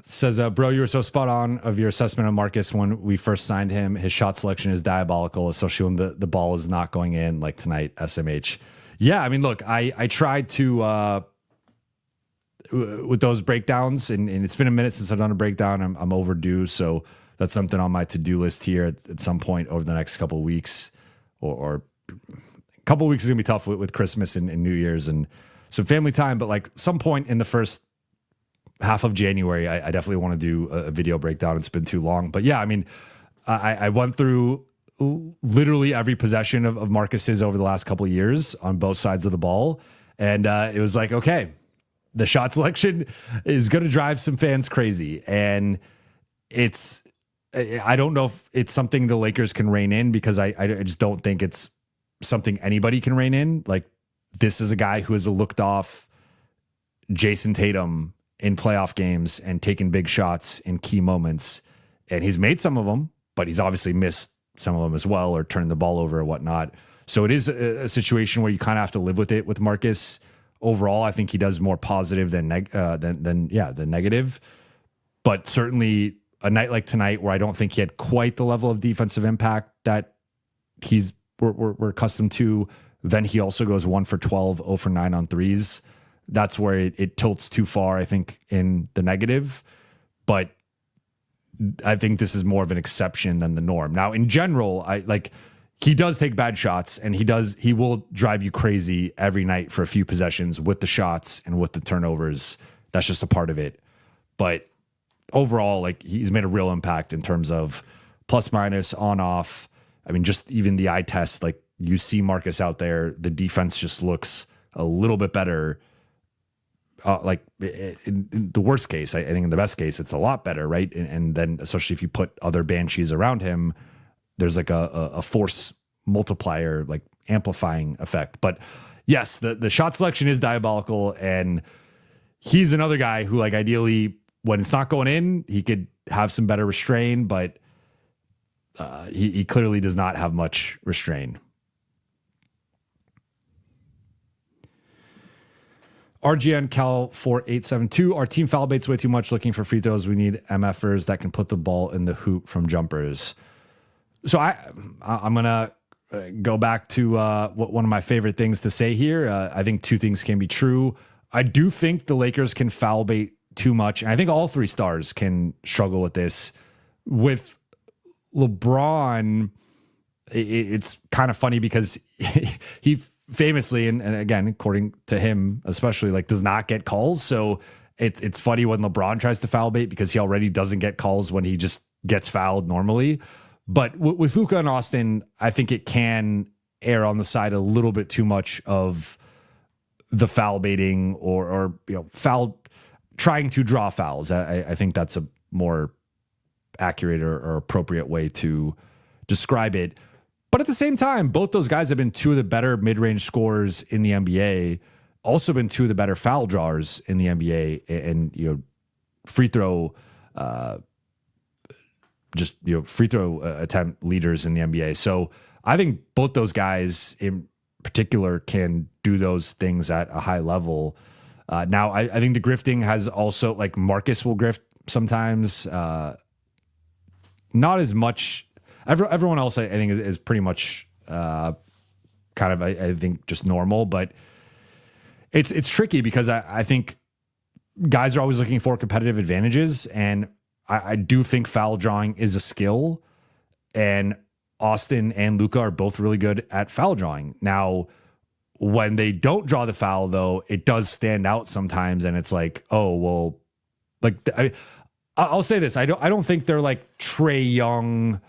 says, bro, you were so spot on of your assessment of Marcus when we first signed him. His shot selection is diabolical, especially when the ball is not going in like tonight, SMH. Yeah, I mean, look, I tried to with those breakdowns, and it's been a minute since I've done a breakdown. I'm overdue, so that's something on my to-do list here at some point over the next couple of weeks, or a couple of weeks is gonna be tough with Christmas and New Year's and some family time. But like some point in the first half of January, I definitely want to do a video breakdown. It's been too long, but yeah, I mean, I went through literally every possession of Marcus's over the last couple of years on both sides of the ball, and it was like, okay, the shot selection is going to drive some fans crazy, and I don't know if it's something the Lakers can rein in, because I just don't think it's something anybody can rein in. Like, this is a guy who has looked off Jason Tatum in playoff games and taken big shots in key moments, and he's made some of them, but he's obviously missed some of them as well, or turned the ball over or whatnot. So it is a situation where you kind of have to live with it with Marcus. Overall, I think he does more positive than negative, but certainly a night like tonight where I don't think he had quite the level of defensive impact that we're accustomed to. Then he also goes 1 for 12, 0 for 9 on threes. That's where it tilts too far, I think, in the negative. But I think this is more of an exception than the norm. Now, in general, he does take bad shots, and he will drive you crazy every night for a few possessions with the shots and with the turnovers. That's just a part of it. But overall, like, he's made a real impact in terms of plus minus, on off. I mean, just even the eye test, like, you see Marcus out there, the defense just looks a little bit better. Like in the worst case, I think in the best case, it's a lot better, right? And then especially if you put other banshees around him, there's like a force multiplier, like amplifying effect. But yes, the shot selection is diabolical, and he's another guy who, like, ideally when it's not going in, he could have some better restraint, but he clearly does not have much restraint. RGN Cal 4872. Our team foul baits way too much looking for free throws. We need MFers that can put the ball in the hoop from jumpers. So I'm going to go back to one of my favorite things to say here. I think two things can be true. I do think the Lakers can foul bait too much. And I think all three stars can struggle with this. With LeBron, it's kind of funny because he famously, and again, according to him especially, like, does not get calls. So it's funny when LeBron tries to foul bait because he already doesn't get calls when he just gets fouled normally. But with Luka and Austin, I think it can err on the side a little bit too much of the foul baiting or foul, trying to draw fouls. I think that's a more accurate or appropriate way to describe it. But at the same time, both those guys have been two of the better mid-range scorers in the NBA, also been two of the better foul drawers in the NBA, and free throw free throw attempt leaders in the NBA. So I think both those guys in particular can do those things at a high level. Now, I think the grifting has also, like, Marcus will grift sometimes, not as much. Everyone else, I think, is pretty much kind of, I think, just normal. But it's tricky because I think guys are always looking for competitive advantages, and I do think foul drawing is a skill, and Austin and Luka are both really good at foul drawing. Now, when they don't draw the foul, though, it does stand out sometimes, and it's like, oh well, like I'll say this: I don't think they're like Trae Young,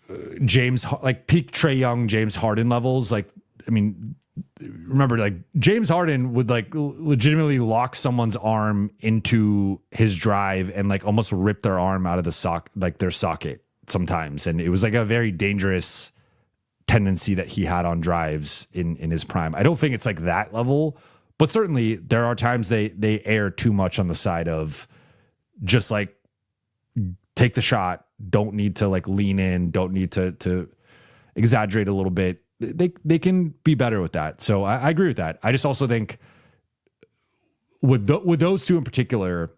peak Trae Young, James Harden levels. Like, I mean, remember, like James Harden would like legitimately lock someone's arm into his drive and like almost rip their arm out of their socket sometimes, and it was like a very dangerous tendency that he had on drives in his prime. I don't think it's like that level, but certainly there are times they err too much on the side of just like take the shot, don't need to like lean in, don't need to exaggerate a little bit. They can be better with that. So I agree with that. I just also think with those two in particular,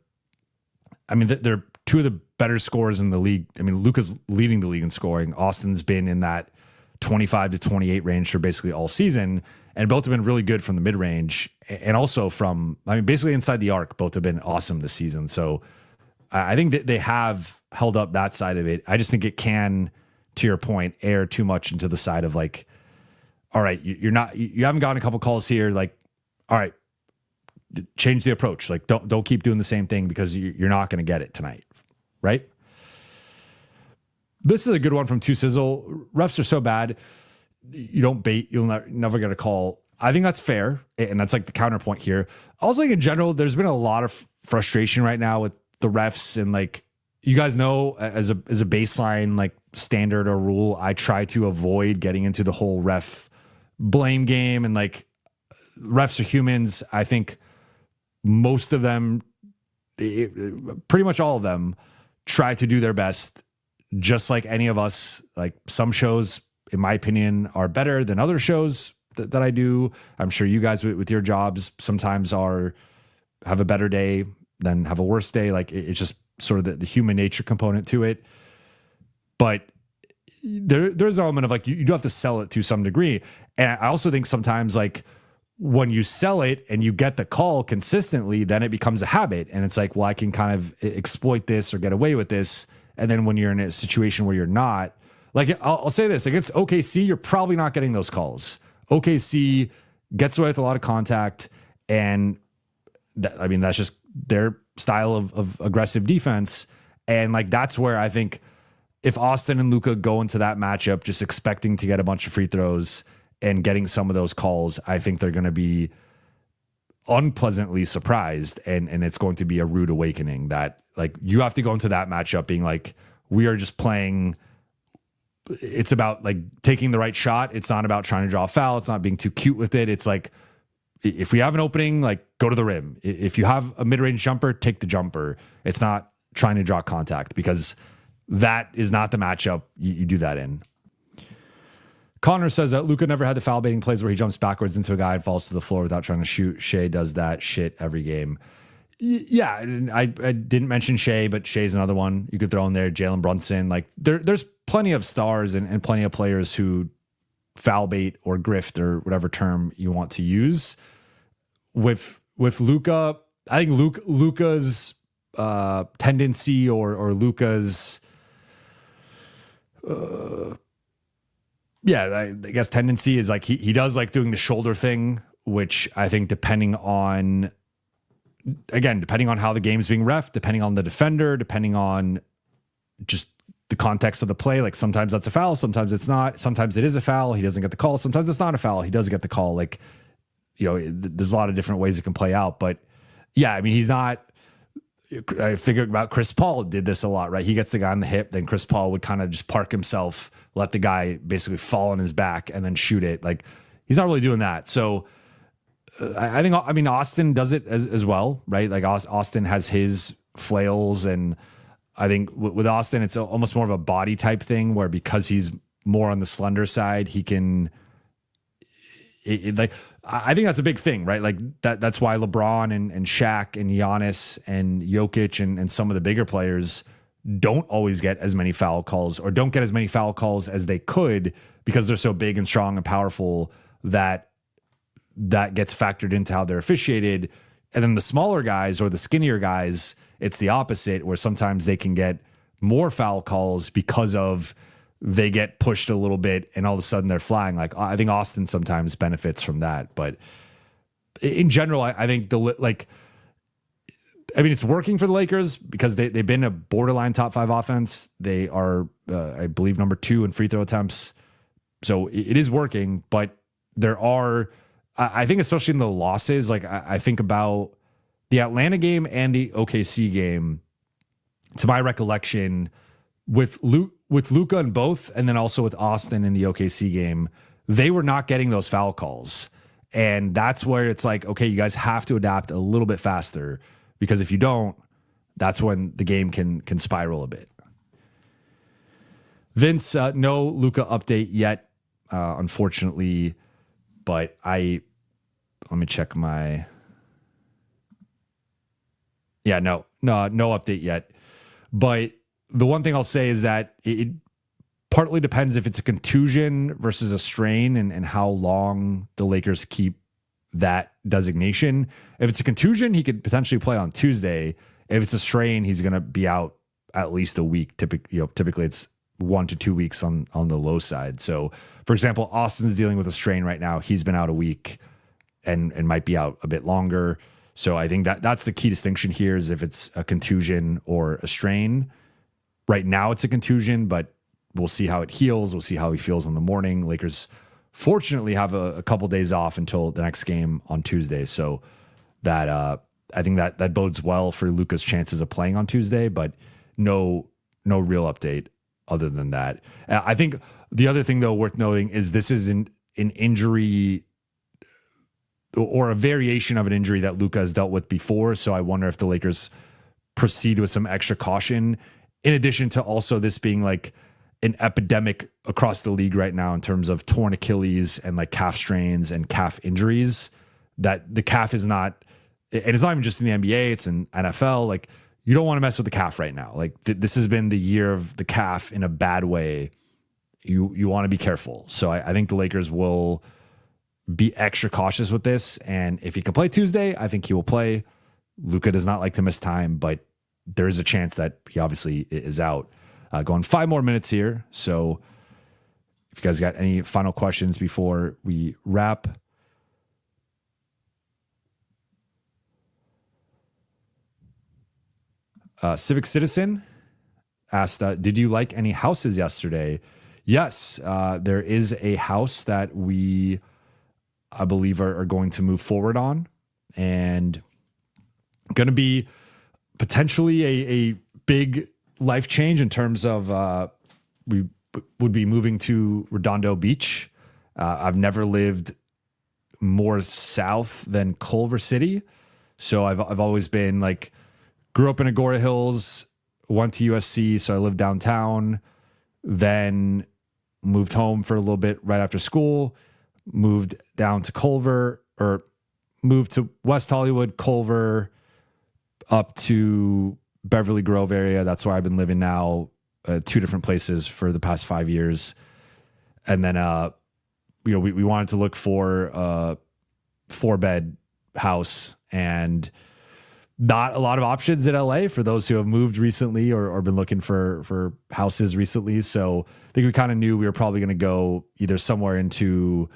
I mean, they're two of the better scorers in the league. I mean, Luka's leading the league in scoring. Austin's been in that 25 to 28 range for basically all season, and both have been really good from the mid range and also from, I mean, basically inside the arc, both have been awesome this season. So I think that they have held up that side of it. I just think it can, to your point, err too much into the side of like, all right, you haven't gotten a couple calls here. Like, all right, change the approach. Like, don't keep doing the same thing because you're not going to get it tonight. Right. This is a good one from Two Sizzle. Refs are so bad. You don't bait. You'll never get a call. I think that's fair. And that's like the counterpoint here. Also, like in general, there's been a lot of frustration right now with the refs, and like, you guys know, as a baseline, like standard or rule, I try to avoid getting into the whole ref blame game, and like refs are humans. I think most of them, pretty much all of them, try to do their best, just like any of us. Like some shows, in my opinion, are better than other shows that I do. I'm sure you guys with your jobs sometimes have a better day than have a worse day. Like it's just sort of the human nature component to it. But there's an element of like, you do have to sell it to some degree. And I also think sometimes like when you sell it and you get the call consistently, then it becomes a habit. And it's like, well, I can kind of exploit this or get away with this. And then when you're in a situation where you're not, like, I'll say this, against OKC, you're probably not getting those calls. OKC gets away with a lot of contact, and that's just their style of aggressive defense. And like, that's where I think if Austin and Luka go into that matchup just expecting to get a bunch of free throws and getting some of those calls, I think they're going to be unpleasantly surprised, and it's going to be a rude awakening that like you have to go into that matchup being like, we are just playing. It's about like taking the right shot. It's not about trying to draw a foul. It's not being too cute with it. It's like, if we have an opening, like go to the rim. If you have a mid-range jumper, take the jumper. It's not trying to draw contact, because that is not the matchup you do that in. Connor says that Luka never had the foul baiting plays where he jumps backwards into a guy and falls to the floor without trying to shoot. Shea does that shit every game. Yeah, I didn't mention Shea, but Shea's another one you could throw in there. Jalen Brunson. Like there's plenty of stars and plenty of players who foul bait or grift or whatever term you want to use. With Luka, I think Luka's tendency or Luka's I guess tendency is like he does like doing the shoulder thing, which I think depending on how the game's being ref, depending on the defender, depending on just the context of the play, like sometimes that's a foul, sometimes it's not, sometimes it is a foul, he doesn't get the call, sometimes it's not a foul, he does get the call. Like, there's a lot of different ways it can play out. But yeah, I mean, he's not, I figured about Chris Paul did this a lot, right? He gets the guy on the hip, then Chris Paul would kind of just park himself, let the guy basically fall on his back and then shoot it. Like, he's not really doing that. So I think Austin does it as well, right? Like Austin has his flails, and I think with Austin, it's almost more of a body type thing where because he's more on the slender side, he can I think that's a big thing, right? Like that's why LeBron and Shaq and Giannis and Jokic and some of the bigger players don't always get as many foul calls or don't get as many foul calls as they could because they're so big and strong and powerful that gets factored into how they're officiated. And then the smaller guys or the skinnier guys, it's the opposite, where sometimes they can get more foul calls because of they get pushed a little bit and all of a sudden they're flying. Like, I think Austin sometimes benefits from that. But in general, I think it's working for the Lakers because they've been a borderline top 5 offense. They are, I believe, number 2 in free throw attempts. So it is working, but there are, I think, especially in the losses, like I think about the Atlanta game and the OKC game, to my recollection, with Luka in both, and then also with Austin in the OKC game, they were not getting those foul calls. And that's where it's like, okay, you guys have to adapt a little bit faster, because if you don't, that's when the game can spiral a bit. Vince, no Luka update yet, unfortunately, but let me check my, no update yet. But the one thing I'll say is that it partly depends if it's a contusion versus a strain and how long the Lakers keep that designation. If it's a contusion, he could potentially play on Tuesday. If it's a strain, he's going to be out at least a week. Typically it's 1 to 2 weeks on the low side. So, for example, Austin's dealing with a strain right now. He's been out a week and might be out a bit longer. So I think that's the key distinction here, is if it's a contusion or a strain. Right now it's a contusion, but we'll see how it heals. We'll see how he feels in the morning. Lakers fortunately have a couple days off until the next game on Tuesday. So that I think that bodes well for Luka's chances of playing on Tuesday, but no real update other than that. I think the other thing, though, worth noting is this is an injury or a variation of an injury that Luka has dealt with before. So I wonder if the Lakers proceed with some extra caution, in addition to also this being like an epidemic across the league right now in terms of torn Achilles and like calf strains and calf injuries. That the calf is not, and it's not even just in the NBA, it's in NFL. Like, you don't want to mess with the calf right now. Like, this has been the year of the calf in a bad way. You want to be careful. So I think the Lakers will be extra cautious with this. And if he can play Tuesday, I think he will play. Luka does not like to miss time, but there is a chance that he obviously is out. Going 5 more minutes here. So if you guys got any final questions before we wrap. Civic Citizen asked, did you like any houses yesterday? Yes, there is a house that we, I believe, are going to move forward on, and going to be potentially a big life change in terms of we would be moving to Redondo Beach. I've never lived more south than Culver City, so I've always been like, grew up in Agora Hills, went to USC, so I lived downtown, then moved home for a little bit right after school, moved down to Culver, or moved to West Hollywood, Culver, up to Beverly Grove area. That's where I've been living now, 2 different places for the past 5 years. And then, we wanted to look for a 4-bed house, and not a lot of options in LA for those who have moved recently or been looking for houses recently. So I think we kind of knew we were probably going to go either somewhere into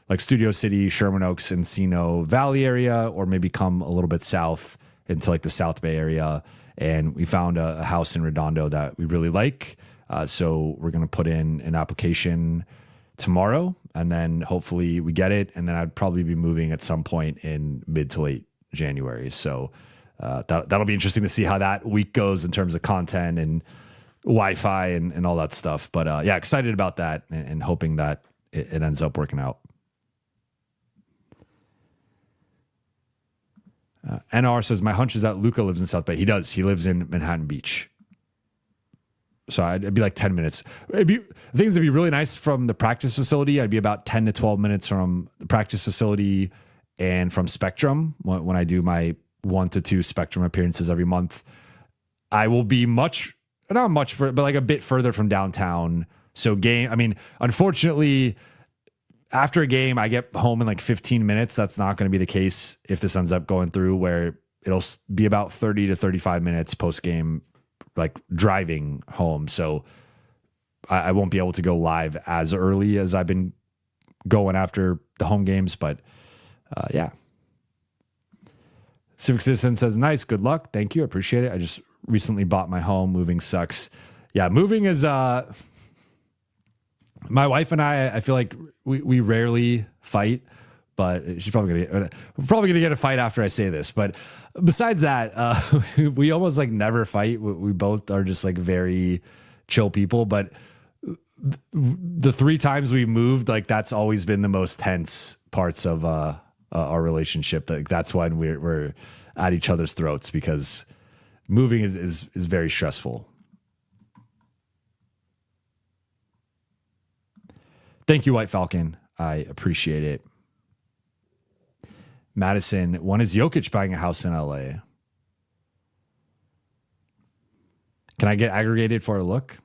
like Studio City, Sherman Oaks, Encino Valley area, or maybe come a little bit south into like the South Bay area. And we found a house in Redondo that we really like. So we're going to put in an application tomorrow, and then hopefully we get it. And then I'd probably be moving at some point in mid to late January. So that'll be interesting to see how that week goes in terms of content and Wi-Fi and all that stuff. But yeah, excited about that and hoping that it ends up working out. NR says, my hunch is that Luka lives in South Bay. He does. He lives in Manhattan Beach. So it'd be like 10 minutes. Things would be really nice from the practice facility. I'd be about 10 to 12 minutes from the practice facility and from Spectrum when I do my 1 to 2 Spectrum appearances every month. I will be much not much, but like a bit further from downtown. So unfortunately, after a game, I get home in like 15 minutes. That's not going to be the case if this ends up going through, where it'll be about 30 to 35 minutes post game, like driving home. So I won't be able to go live as early as I've been going after the home games, but yeah. Civic Citizen says, nice, good luck. Thank you. I appreciate it. I just recently bought my home. Moving sucks. Yeah, moving is my wife and I feel like we rarely fight, but we're probably gonna get a fight after I say this. But besides that, we almost like never fight. We both are just like very chill people, but the 3 times we moved, like that's always been the most tense parts of our relationship. That's when we're at each other's throats, because moving is very stressful. Thank you, White Falcon. I appreciate it. Madison, when is Jokic buying a house in LA? Can I get aggregated for a look?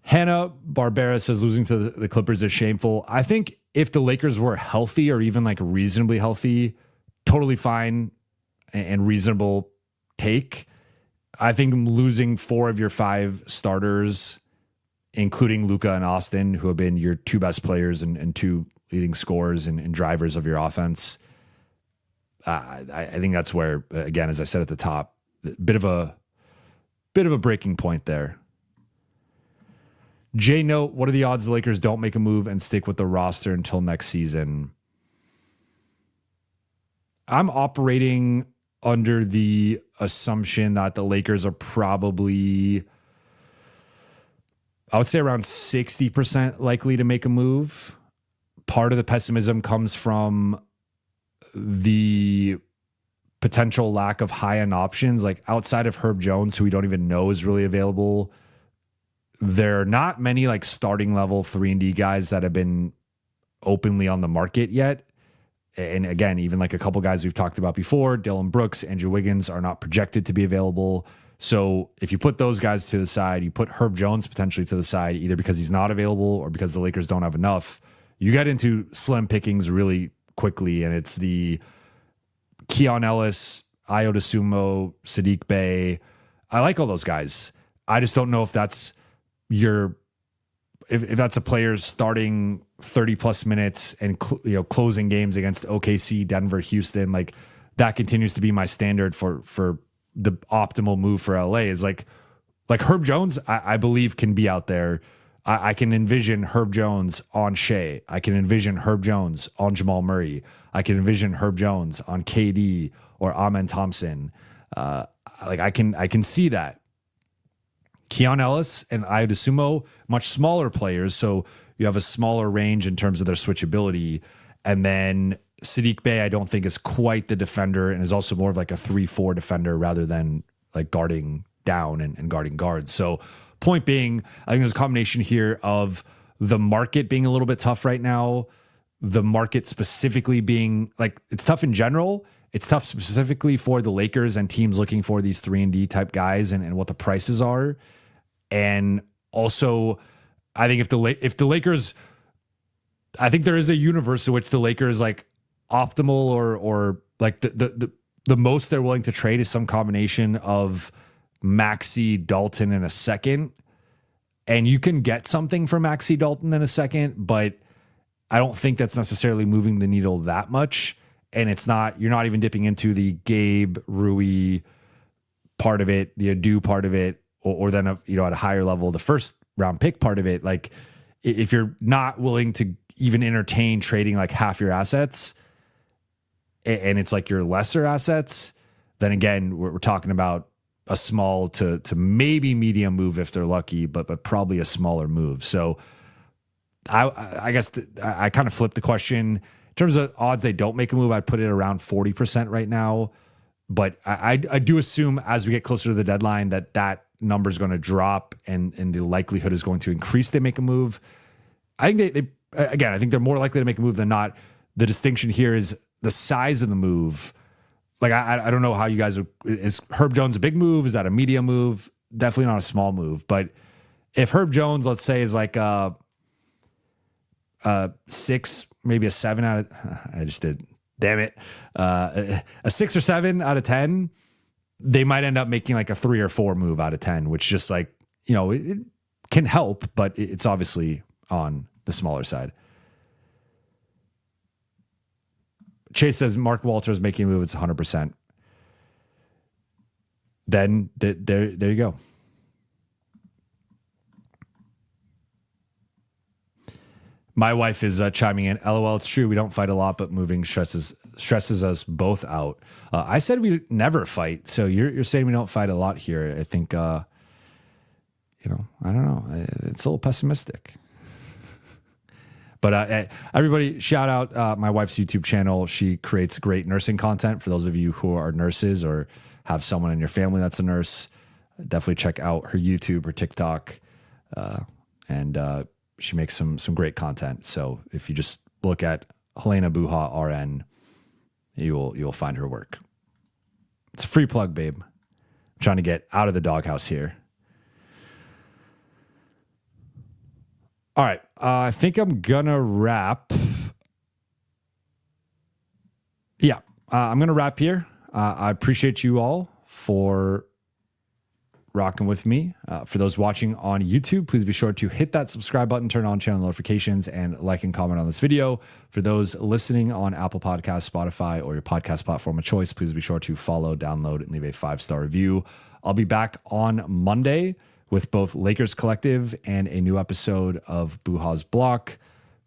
Hannah Barbera says losing to the Clippers is shameful. I think if the Lakers were healthy, or even like reasonably healthy, totally fine and reasonable take. I think losing 4 of your 5 starters, including Luka and Austin, who have been your 2 best players and 2 leading scorers and drivers of your offense, I think that's where, again, as I said at the top, bit of a breaking point there. Jay Note, what are the odds the Lakers don't make a move and stick with the roster until next season? I'm operating under the assumption that the Lakers are probably, I would say, around 60% likely to make a move. Part of the pessimism comes from the potential lack of high-end options, like outside of Herb Jones, who we don't even know is really available. There are not many like starting level 3-and-D guys that have been openly on the market yet. And again, even like a couple guys we've talked about before, Dylan Brooks, Andrew Wiggins, are not projected to be available. So if you put those guys to the side, you put Herb Jones potentially to the side, either because he's not available or because the Lakers don't have enough, you get into slim pickings really quickly. And it's the Keon Ellis, Ayo Dosunmu, Sadiq Bey. I like all those guys. I just don't know if that's if that's a player starting 30 plus minutes and closing games against OKC, Denver, Houston. Like that continues to be my standard for the optimal move for LA. Is like Herb Jones, I believe can be out there. I can envision Herb Jones on Shea. I can envision Herb Jones on Jamal Murray. I can envision Herb Jones on KD or Amen Thompson. I can see that. Keon Ellis and Ayo Dosunmu, much smaller players, so you have a smaller range in terms of their switchability. And then Sadiq Bey, I don't think is quite the defender, and is also more of like a 3-4 defender rather than like guarding down and guarding guards. So point being, I think there's a combination here of the market being a little bit tough right now, the market specifically being like, it's tough in general. It's tough specifically for the Lakers and teams looking for these 3-and-D type guys and what the prices are. And also, I think if the Lakers, I think there is a universe in which the Lakers like optimal or like the most they're willing to trade is some combination of Maxey, Dalton, and a second. And you can get something for Maxey, Dalton, in a second, but I don't think that's necessarily moving the needle that much. And you're not even dipping into the Gabe, Rui part of it, the Adu part of it, or then at a higher level, the first round pick part of it. Like if you're not willing to even entertain trading like half your assets, and it's like your lesser assets, then again, we're talking about a small to maybe medium move if they're lucky, but probably a smaller move. So I guess I kind of flipped the question. In terms of odds they don't make a move, I'd put it around 40% right now. But I do assume as we get closer to the deadline that number is going to drop and the likelihood is going to increase they make a move. I think I think they're more likely to make a move than not. The distinction here is the size of the move, like I don't know how you guys is Herb Jones a big move? Is that a medium move? Definitely not a small move. But if Herb Jones, let's say, is like a 6, maybe a 7 out of, I just did, damn it, a 6 or 7 out of 10, they might end up making like a 3 or 4 move out of 10, which just like, it can help, but it's obviously on the smaller side. Chase says Mark Walters making a move. It's 100%. Then there you go. My wife is chiming in. LOL, it's true. We don't fight a lot, but moving stresses us both out. I said we never fight. So you're saying we don't fight a lot here. I think, I don't know. It's a little pessimistic. But everybody, shout out my wife's YouTube channel. She creates great nursing content for those of you who are nurses or have someone in your family that's a nurse. Definitely check out her YouTube or TikTok. And she makes some great content. So if you just look at Helena Buha RN, you'll find her work. It's a free plug, babe. I'm trying to get out of the doghouse here. All right. I think I'm gonna wrap. Yeah, I'm gonna wrap here. I appreciate you all for rocking with me. For those watching on YouTube, please be sure to hit that subscribe button, turn on channel notifications, and like and comment on this video. For those listening on Apple Podcasts, Spotify, or your podcast platform of choice, please be sure to follow, download, and leave a 5-star review. I'll be back on Monday with both Lakers Collective and a new episode of Buha's Block.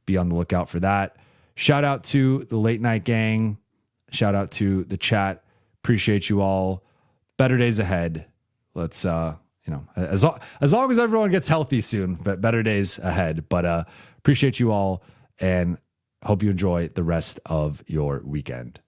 Be on the lookout for that. Shout out to the late night gang. Shout out to the chat. Appreciate you all. Better days ahead. Let's, as long as everyone gets healthy soon, but better days ahead. But appreciate you all and hope you enjoy the rest of your weekend.